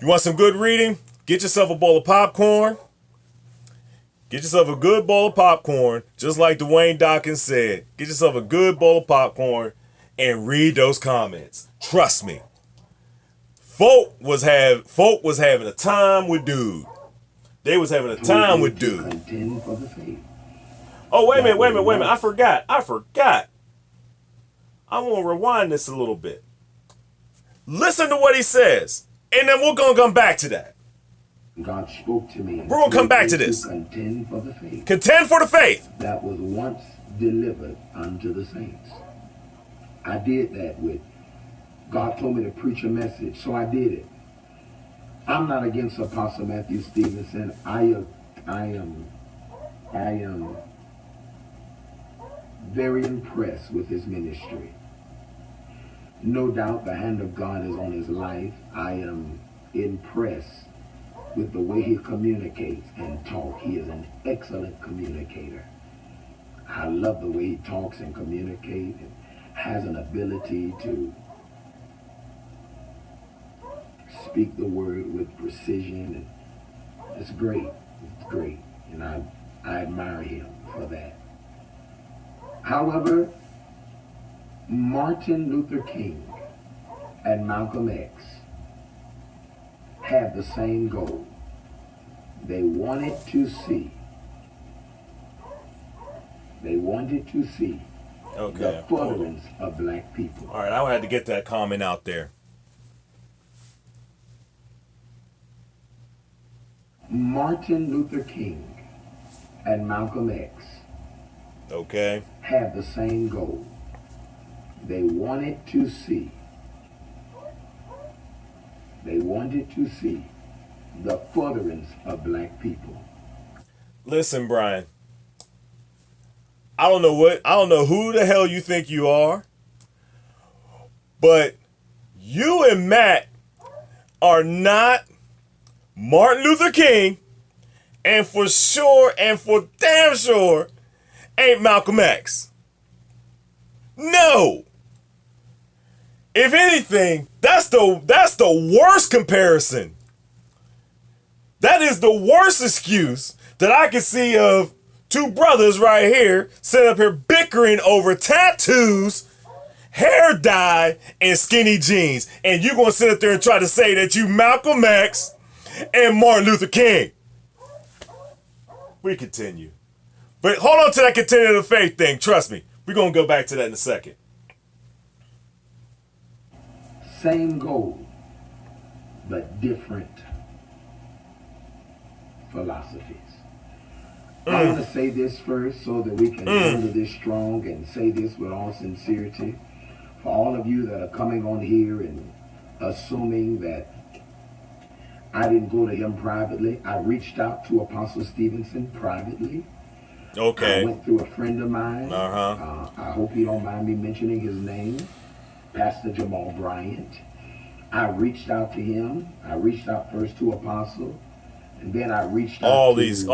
You want some good reading? Get yourself a bowl of popcorn. Get yourself a good bowl of popcorn, just like Dwayne Dawkins said. Get yourself a good bowl of popcorn and read those comments. Trust me. Folk was having a time with dude. They was having a time with dude. Oh, wait a minute. I forgot. I'm going to rewind this a little bit. Listen to what he says, and then we're going to come back to that. God spoke to me. We're going to come back to this. Contend for the faith. Contend for the faith. That was once delivered unto the saints. I did that with God told me to preach a message, so I did it. I'm not against Apostle Matthew Stevenson. I am very impressed with his ministry. No doubt the hand of God is on his life. I am impressed with the way he communicates and talks. He is an excellent communicator. I love the way he talks and communicates and has an ability to speak the word with precision. And it's great. It's great, and I admire him for that. However, Martin Luther King and Malcolm X had the same goal. They wanted to see the furtherance of black people. All right, I had to get that comment out there. Martin Luther King and Malcolm X had the same goal. They wanted to see the furtherance of black people. Listen, Brian, I don't know who the hell you think you are, but you and Matt are not Martin Luther King, and for sure and for damn sure ain't Malcolm X. No. If anything, that's the worst comparison. That is the worst excuse that I can see of two brothers right here sitting up here bickering over tattoos, hair dye, and skinny jeans. And you gonna sit up there and try to say that you Malcolm X and Martin Luther King. We continue. But hold on to that continuing of faith thing. Trust me. We're gonna go back to that in a second. Same goal, but different philosophies. I want to say this first so that we can handle this strong and say this with all sincerity. For all of you that are coming on here and assuming that I didn't go to him privately, I reached out to Apostle Stevenson privately. Okay. I went through a friend of mine. I hope you don't mind me mentioning his name, Pastor Jamal Bryant. I reached out to him. I reached out first to Apostle, and then I reached out all to these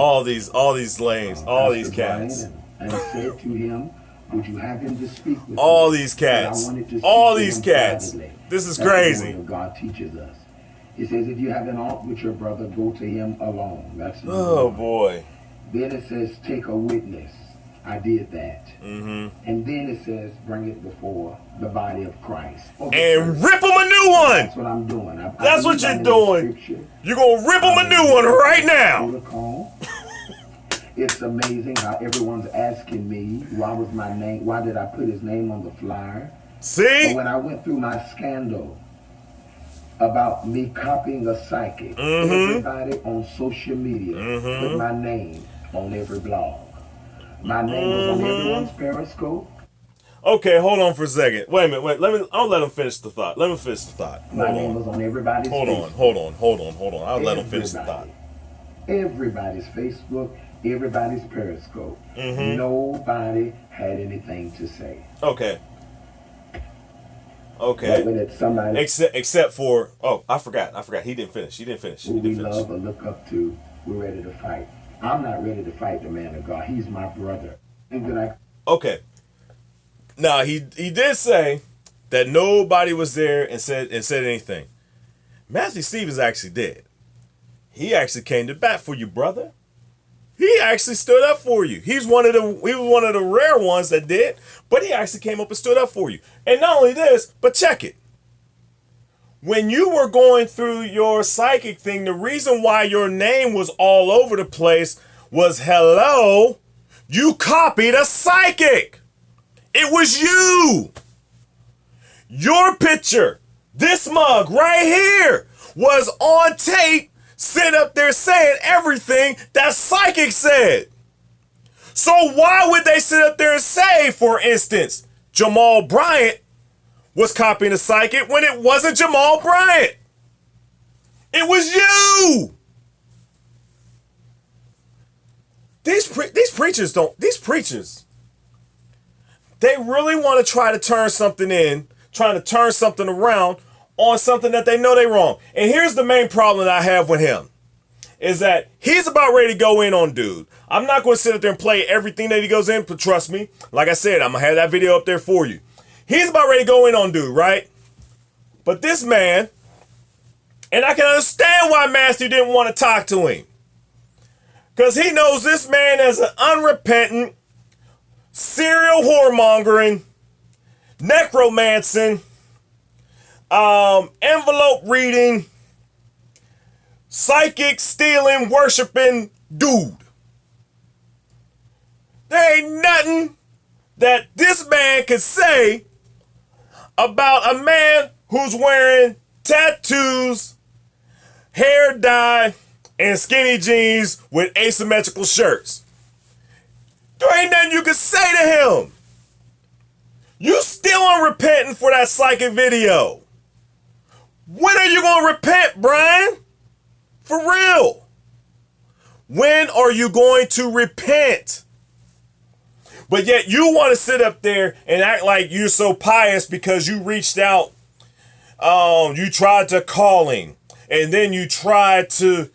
lanes, all these cats, and said to him, "Would you have him to speak with all me?" these cats, I wanted to speak all to these him cats. privately. This is That's crazy. The word of God teaches us. It says, "If you have an ought with your brother, go to him alone." That's oh one. boy. Then it says, "Take a witness." I did that. Mm-hmm. And then it says, "Bring it before the body of Christ." And rip them a new one. That's what I'm doing. That's what you're doing. You're going to rip them a new one right now. It's amazing how everyone's asking me, why was my name, why did I put his name on the flyer? See? But when I went through my scandal about me copying a psychic, everybody on social media put my name on every blog. My name was on everyone's Periscope. Okay, hold on for a second. Wait a minute. I'll let him finish the thought. Let him finish the thought. My name was on everybody's Facebook. Hold on. I'll let him finish the thought. Everybody's Facebook, everybody's Periscope. Nobody had anything to say. Okay. But when it's somebody Except for I forgot. He didn't finish. who we love or look up to, we're ready to fight. I'm not ready to fight the man of God. He's my brother. Okay. Now he did say that nobody was there and said anything. Matthew Stevens actually did. He actually came to bat for you, brother. He actually stood up for you. He was one of the rare ones that did, but he actually came up and stood up for you. And not only this, but check it. When you were going through your psychic thing, the reason why your name was all over the place was, hello, you copied a psychic. It was you. Your picture, this mug right here, was on tape, sitting up there saying everything that psychic said. So why would they sit up there and say, for instance, Jamal Bryant was copying a psychic when it wasn't Jamal Bryant? It was you. These preachers, they really want to try to turn something around on something that they know they're wrong. And here's the main problem that I have with him, is that he's about ready to go in on dude. I'm not going to sit up there and play everything that he goes in, but trust me, like I said, I'm going to have that video up there for you. He's about ready to go in on dude, right? But this man, and I can understand why Matthew didn't want to talk to him. Because he knows this man as an unrepentant, serial whoremongering, necromancing, envelope reading, psychic stealing, worshiping dude. There ain't nothing that this man could say about a man who's wearing tattoos, hair dye, and skinny jeans with asymmetrical shirts. There ain't nothing you can say to him. You still unrepentant for that psychic video. When are you going to repent, Brian? For real. When are you going to repent? But yet you want to sit up there and act like you're so pious because you reached out. You tried to call him. And then you tried to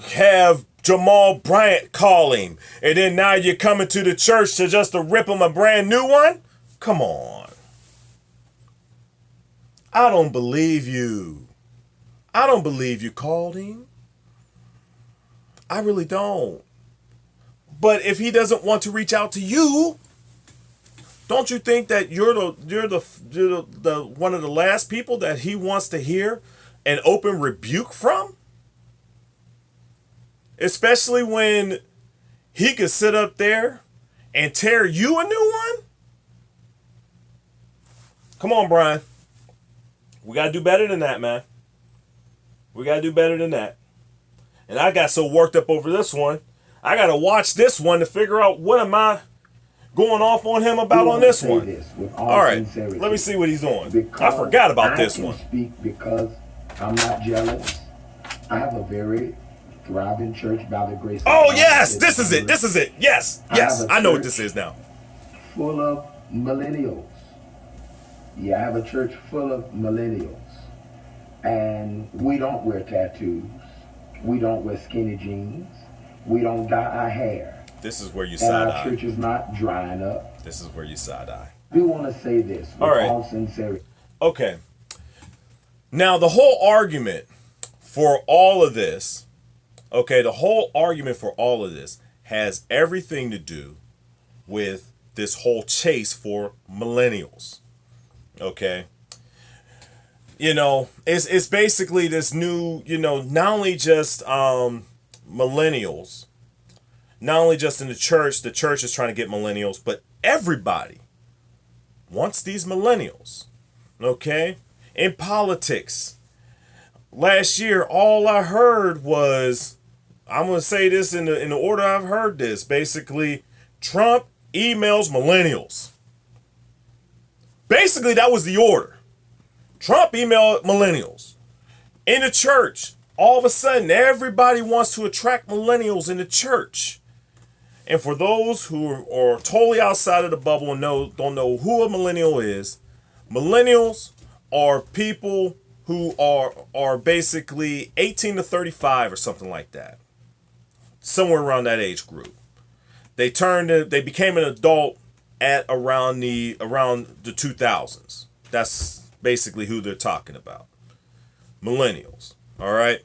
have Jamal Bryant call him. And then now you're coming to the church to rip him a brand new one? Come on. I don't believe you. I don't believe you called him. I really don't. But if he doesn't want to reach out to you, don't you think that you're the one of the last people that he wants to hear an open rebuke from? Especially when he could sit up there and tear you a new one? Come on, Brian. We got to do better than that, man. We got to do better than that. And I got so worked up over this one, I got to watch this one to figure out what am I going off on him about on this one. All right, let me see what he's doing. I forgot about this one. Speak because I'm not jealous. I have a very thriving church by the grace of God. Oh, yes, this is it. This is it. Yes, yes, I know what this is now. Full of millennials. Yeah, I have a church full of millennials. And we don't wear tattoos. We don't wear skinny jeans. We don't dye our hair. This is where you and side our eye. church is not drying up. This is where you side eye. I do want to say this with all sincerity. Okay. Now, the whole argument for all of this, the whole argument for all of this has everything to do with this whole chase for millennials. Okay. You know, it's basically this new, not only just millennials, not only just in the church is trying to get millennials, but everybody wants these millennials. Okay? In politics, last year, all I heard was, I'm going to say this in the order I've heard this, basically, Trump emails millennials. Basically, that was the order. Trump emailed millennials. In the church, all of a sudden, everybody wants to attract millennials in the church. And for those who are totally outside of the bubble and don't know who a millennial is, millennials are people who are basically 18 to 35 or something like that. Somewhere around that age group. They became an adult at around the 2000s. That's basically who they're talking about. Millennials. All right.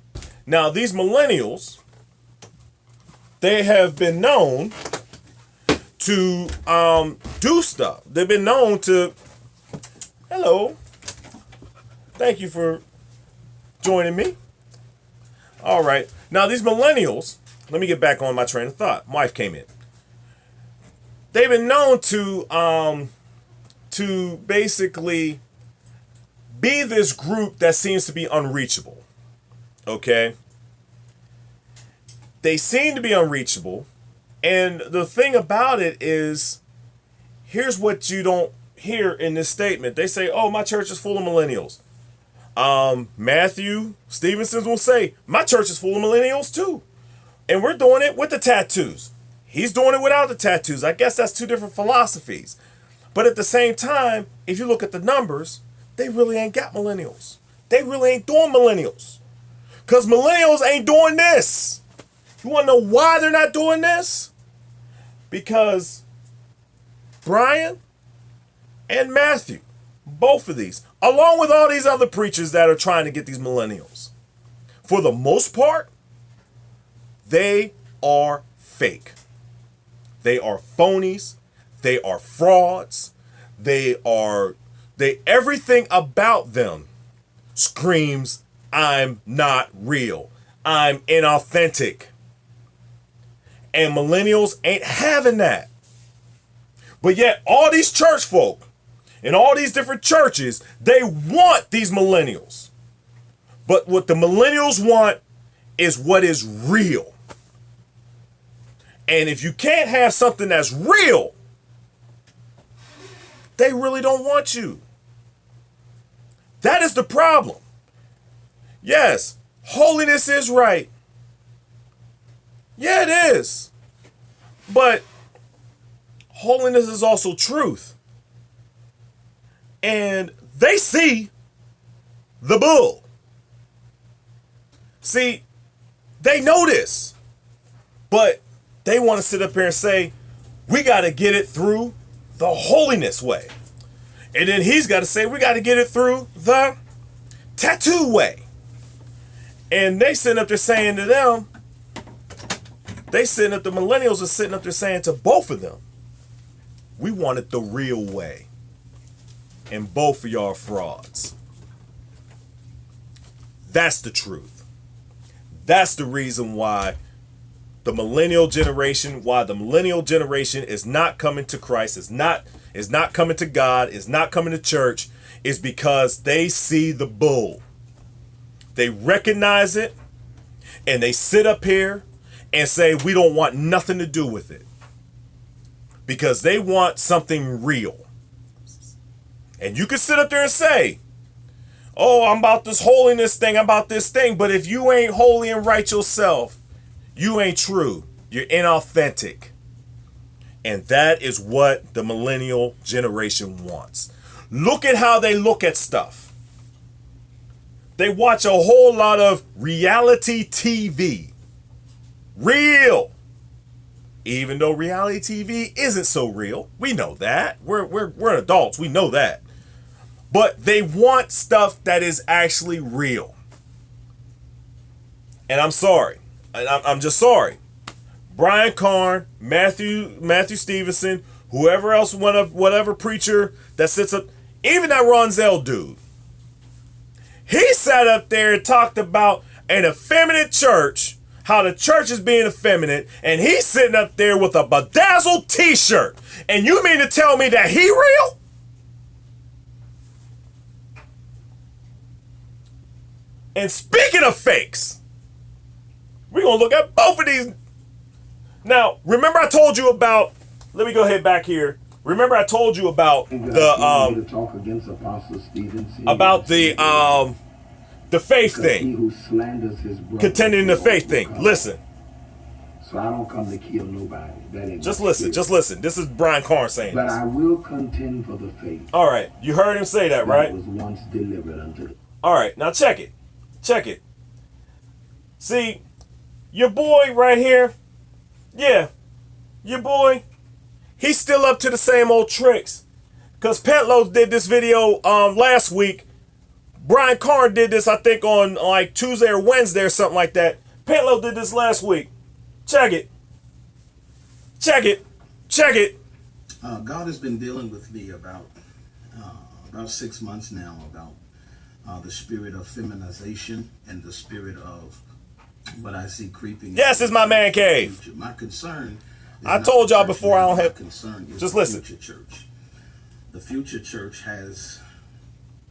Now, these millennials, they have been known to do stuff. They've been known to. Hello. Thank you for joining me. All right. Now, these millennials, let me get back on my train of thought. My wife came in. They've been known to basically be this group that seems to be unreachable. Okay? They seem to be unreachable. And the thing about it is, here's what you don't hear in this statement. They say, oh, my church is full of millennials. Matthew Stevenson will say, my church is full of millennials too. And we're doing it with the tattoos. He's doing it without the tattoos. I guess that's two different philosophies. But at the same time, if you look at the numbers, they really ain't got millennials. They really ain't doing millennials. Because millennials ain't doing this. You want to know why they're not doing this? Because Brian and Matthew, both of these, along with all these other preachers that are trying to get these millennials, for the most part, they are fake. They are phonies. They are frauds. Everything about them screams, I'm not real. I'm inauthentic. And millennials ain't having that. But yet all these church folk in all these different churches, they want these millennials. But what the millennials want is what is real. And if you can't have something that's real, they really don't want you. That is the problem. Yes, holiness is right. Yeah, it is. But holiness is also truth. And they see the bull. See, they know this. But they want to sit up here and say, we got to get it through the holiness way. And then he's got to say, we got to get it through the tattoo way. And they sitting up there saying to them, the millennials are sitting up there saying to both of them, we want it the real way. And both of y'all are frauds. That's the truth. That's the reason why the millennial generation is not coming to Christ, is not coming to God, is not coming to church, is because they see the bull. They recognize it, and they sit up here and say, we don't want nothing to do with it. Because they want something real. And you can sit up there and say, oh, I'm about this holiness thing, I'm about this thing, but if you ain't holy and right yourself, you ain't true. You're inauthentic. And that is what the millennial generation wants. Look at how they look at stuff. They watch a whole lot of reality TV. Real. Even though reality TV isn't so real. We know that. We're adults. We know that. But they want stuff that is actually real. And I'm sorry. I'm just sorry. Brian Carn, Matthew Stevenson, whoever else, whatever preacher that sits up, even that Ronzel dude. He sat up there and talked about an effeminate church, how the church is being effeminate, and he's sitting up there with a bedazzled t-shirt. And you mean to tell me that he real? And speaking of fakes, we're going to look at both of these. Now, remember I told you about, let me go ahead back here. Remember I told you about the faith thing. Contending the faith thing. Listen. So I don't come to kill nobody. Just listen. This is Brian Carn saying but this. I will contend for the faith. All right. You heard him say that, right? Was once delivered unto the... All right. Now check it. See, your boy right here, yeah, your boy, he's still up to the same old tricks. Because Pento did this video last week. Brian Carn did this, I think, on like Tuesday or Wednesday or something like that. Pento did this last week. Check it. God has been dealing with me about 6 months now about the spirit of feminization and the spirit of what I see creeping. Yes, it's my man cave. Future. My concern. I told y'all before I don't have. Concern is just the listen. Future church. The future church has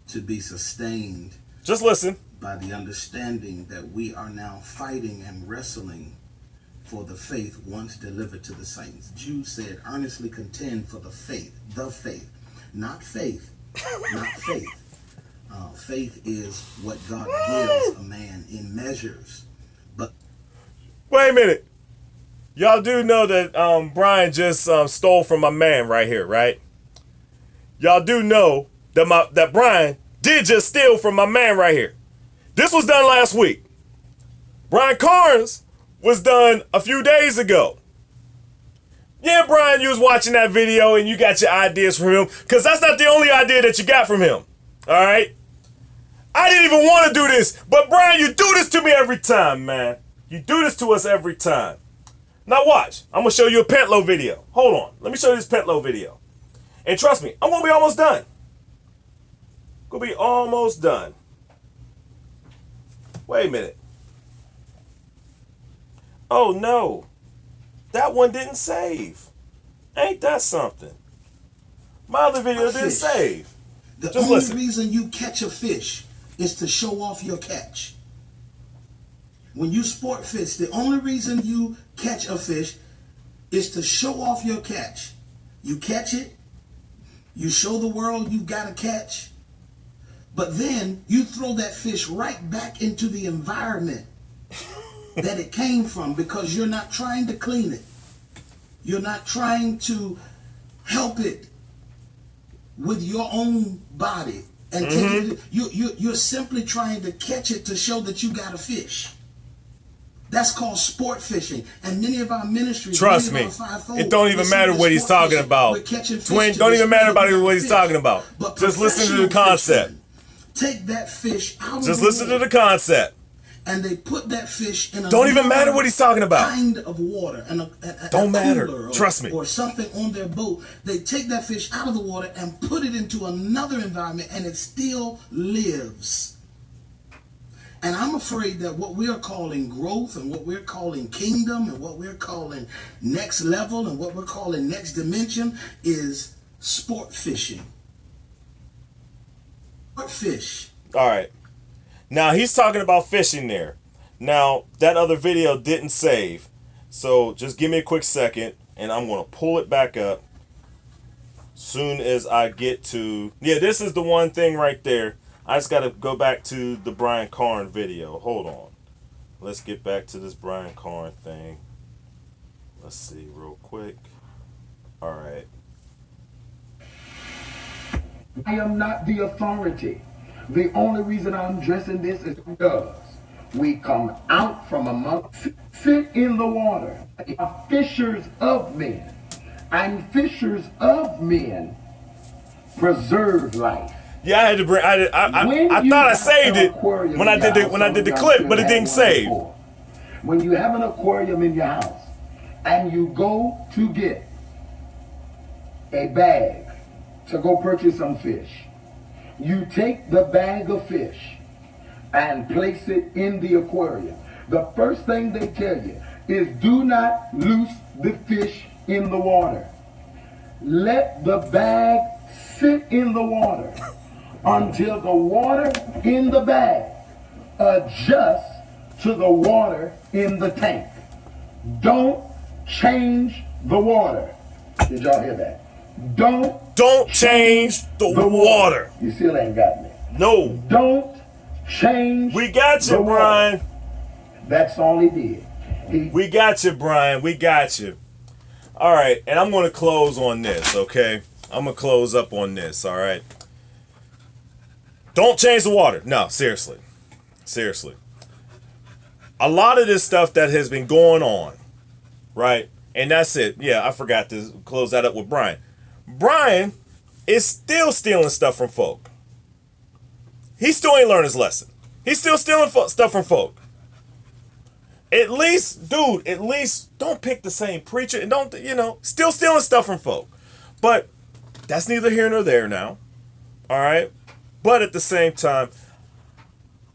to be sustained. Just listen. By the understanding that we are now fighting and wrestling for the faith once delivered to the saints. Jude said, earnestly contend for the faith, not faith, not faith. Faith is what God gives a man in measures. But wait a minute. Y'all do know that Brian just stole from my man right here, right? Y'all do know that Brian did just steal from my man right here. This was done last week. Brian Carnes was done a few days ago. Yeah, Brian, you was watching that video and you got your ideas from him, because that's not the only idea that you got from him. All right? I didn't even want to do this, but Brian, you do this to me every time, man. You do this to us every time. Now watch. I'm going to show you a Pento video. Hold on. Let me show you this Pento video. And trust me, I'm going to be almost done. Going to be almost done. Wait a minute. Oh no. That one didn't save. Ain't that something? My other video didn't save. The only reason you catch a fish is to show off your catch. When you sport fish, the only reason you catch a fish is to show off your catch. You catch it, you show the world you got a catch, but then you throw that fish right back into the environment that it came from, because you're not trying to clean it. You're not trying to help it with your own body and take it. You're simply trying to catch it to show that you got a fish. That's called sport fishing. And many of our ministries, trust me, it don't even matter what he's talking about. Twin, don't even matter about what he's talking about. Just listen to the concept. Take that fish out of the Just listen to the concept. And they put that fish in a don't even matter what he's talking about. Kind of water, and don't matter. Trust me. Or something on their boat. They take that fish out of the water and put it into another environment, and it still lives. And I'm afraid that what we're calling growth, and what we're calling kingdom, and what we're calling next level, and what we're calling next dimension is sport fishing. Sport fish. All right. Now, he's talking about fishing there. Now, that other video didn't save. So, just give me a quick second, and I'm going to pull it back up. Soon as I get to... Yeah, this is the one thing right there. I just got to go back to the Brian Carn video. Hold on. Let's get back to this Brian Carn thing. Let's see real quick. All right. I am not the authority. The only reason I'm dressing this is because we come out from among, sit in the water, are fishers of men, and fishers of men preserve life. Yeah, I had to bring. I thought I saved it when I did the clip, but it didn't save. When you have an aquarium in your house and you go to get a bag to go purchase some fish, you take the bag of fish and place it in the aquarium. The first thing they tell you is do not loose the fish in the water. Let the bag sit in the water until the water in the bag adjusts to the water in the tank. Don't change the water. Did y'all hear that? Don't change the water. You still ain't got me. No. Don't change. We got you, Brian. That's all he did. We got you, Brian. We got you. All right, and I'm going to close on this, okay? I'm going to close up on this, all right? Don't change the water. No, seriously. Seriously. A lot of this stuff that has been going on, right? And that's it. Yeah, I forgot to close that up with Brian. Brian is still stealing stuff from folk. He still ain't learned his lesson. He's still stealing stuff from folk. At least, dude, don't pick the same preacher and don't, still stealing stuff from folk. But that's neither here nor there now. All right? But at the same time,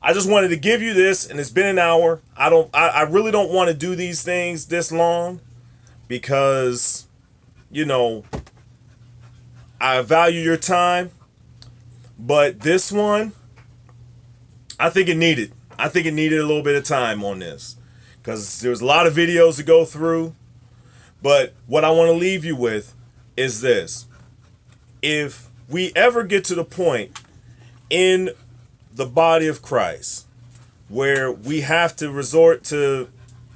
I just wanted to give you this, and it's been an hour. I really don't want to do these things this long because, I value your time. But this one, I think it needed a little bit of time on this because there's a lot of videos to go through. But what I want to leave you with is this. If we ever get to the point in the body of Christ where we have to resort to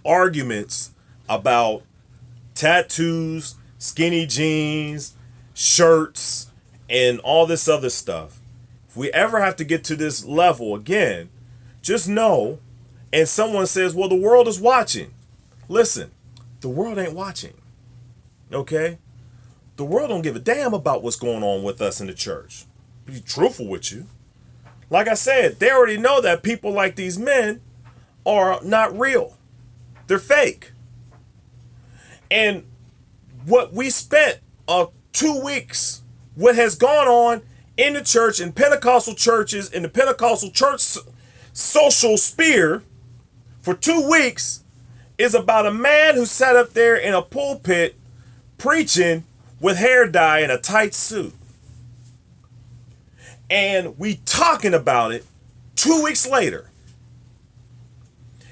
arguments about tattoos, skinny jeans, shirts, and all this other stuff, if we ever have to get to this level again, just know, and someone says, well, the world is watching. Listen, the world ain't watching. Okay? The world don't give a damn about what's going on with us in the church. Be truthful with you. Like I said, they already know that people like these men are not real. They're fake. And what we spent 2 weeks, what has gone on in the church, in Pentecostal churches, in the Pentecostal church social sphere for 2 weeks is about a man who sat up there in a pulpit preaching with hair dye and a tight suit. And we talking about it 2 weeks later.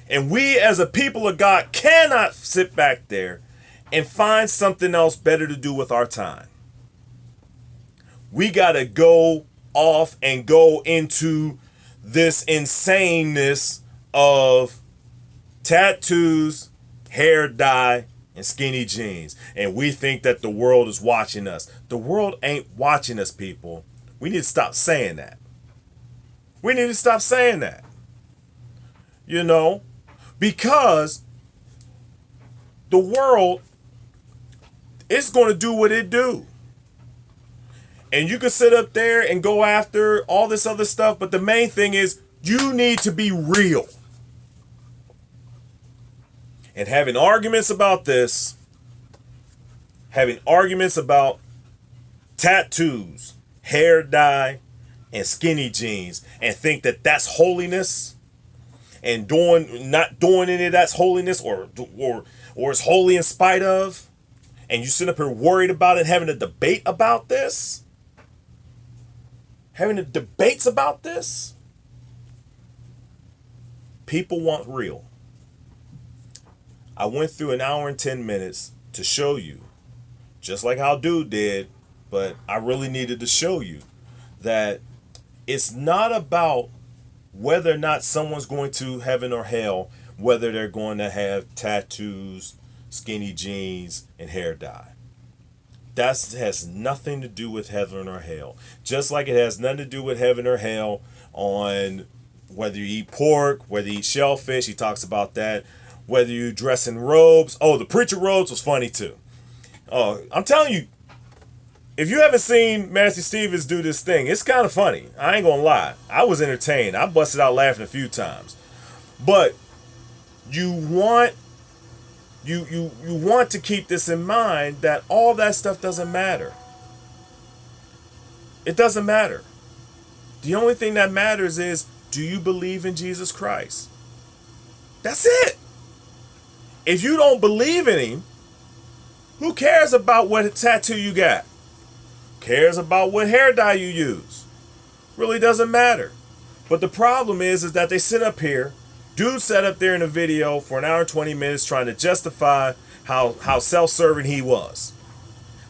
And we as a people of God cannot sit back there and find something else better to do with our time. We got to go off and go into this insaneness of tattoos, hair dye, and skinny jeans. And we think that the world is watching us. The world ain't watching us, people. We need to stop saying that. We need to stop saying that. You know, because the world is going to do what it do. And you can sit up there and go after all this other stuff, but the main thing is you need to be real. And having arguments about this, having arguments about tattoos, hair dye, and skinny jeans, and think that that's holiness, and not doing any of that's holiness, or is holy in spite of, and you sit up here worried about it, having a debate about this, having debates about this. People want real. I went through an hour and 10 minutes to show you, just like how dude did, but I really needed to show you that it's not about whether or not someone's going to heaven or hell, whether they're going to have tattoos, skinny jeans, and hair dye. That has nothing to do with heaven or hell. Just like it has nothing to do with heaven or hell on whether you eat pork, whether you eat shellfish. He talks about that. Whether you dress in robes. Oh, the preacher robes was funny too. Oh, I'm telling you, if you haven't seen Matthew Stevens do this thing, it's kind of funny. I ain't gonna lie. I was entertained. I busted out laughing a few times. But you want to keep this in mind, that all that stuff doesn't matter. It doesn't matter. The only thing that matters is, do you believe in Jesus Christ? That's it. If you don't believe in him, who cares about what tattoo you got? Cares about what hair dye you use? Really doesn't matter. But the problem is that they sit up here, dude sat up there in a video for an hour and 20 minutes trying to justify how self-serving he was.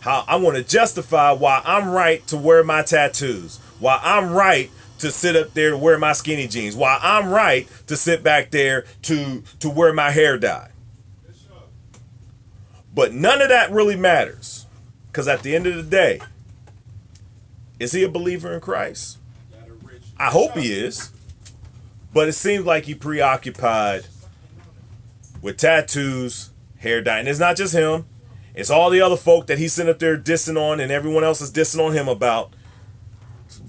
How I want to justify why I'm right to wear my tattoos. Why I'm right to sit up there to wear my skinny jeans. Why I'm right to sit back there to wear my hair dye. But none of that really matters. Because at the end of the day, is he a believer in Christ? I hope he is. But it seems like he preoccupied with tattoos, hair dye. And it's not just him. It's all the other folk that he's sitting up there dissing on and everyone else is dissing on him about.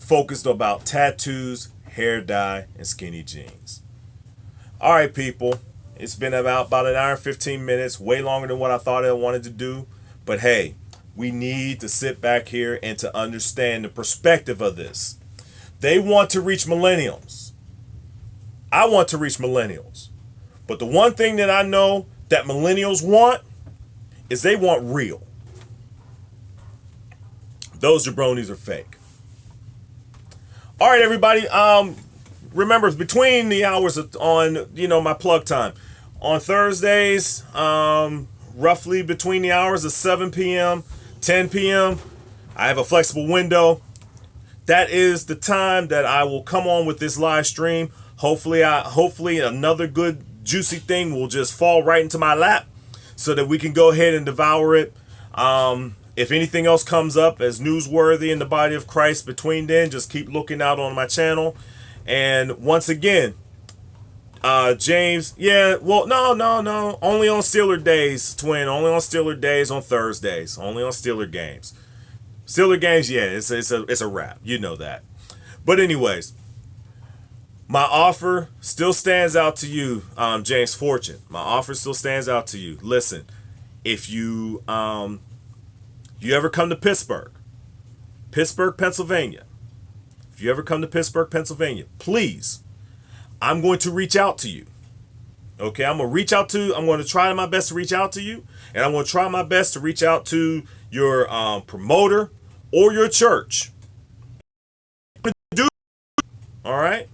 Focused about tattoos, hair dye, and skinny jeans. All right, people. It's been about an hour and 15 minutes. Way longer than what I thought I wanted to do. But hey, we need to sit back here and to understand the perspective of this. They want to reach millennials. I want to reach millennials. But the one thing that I know that millennials want is they want real. Those jabronis are fake. All right, everybody. Remember, between the hours on, my plug time. On Thursdays, roughly between the hours of 7 p.m., 10 p.m., I have a flexible window. That is the time that I will come on with this live stream. Hopefully another good juicy thing will just fall right into my lap so that we can go ahead and devour it. If anything else comes up as newsworthy in the body of Christ between then, just keep looking out on my channel. And once again, James, no. Only on Steeler days, twin. Only on Steeler days on Thursdays. Only on Steeler games. Steeler games, yeah, it's a wrap. You know that. But anyways, my offer still stands out to you, James Fortune. My offer still stands out to you. Listen, if you you ever come to Pittsburgh, Pennsylvania, if you ever come to Pittsburgh, Pennsylvania, please, I'm going to reach out to you. Okay, I'm going to try my best to reach out to you, and I'm going to try my best to reach out to your promoter or your church. All right?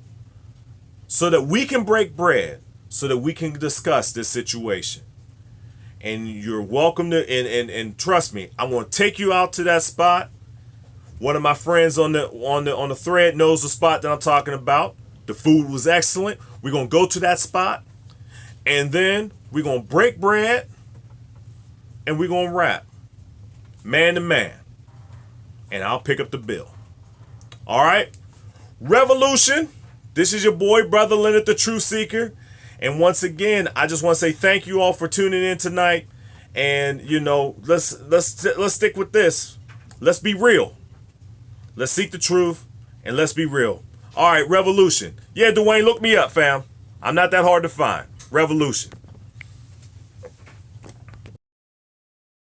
So that we can break bread, so that we can discuss this situation. And you're welcome to, and trust me, I'm going to take you out to that spot. One of my friends on the thread knows the spot that I'm talking about. The food was excellent. We're going to go to that spot, and then we're going to break bread, and we're going to rap man to man, and I'll pick up the bill. All right? Revolution. This is your boy, Brother Leonard, the Truth Seeker. And once again, I just want to say thank you all for tuning in tonight. And, you know, let's stick with this. Let's be real. Let's seek the truth, and let's be real. All right, Revolution. Yeah, Dwayne, look me up, fam. I'm not that hard to find. Revolution.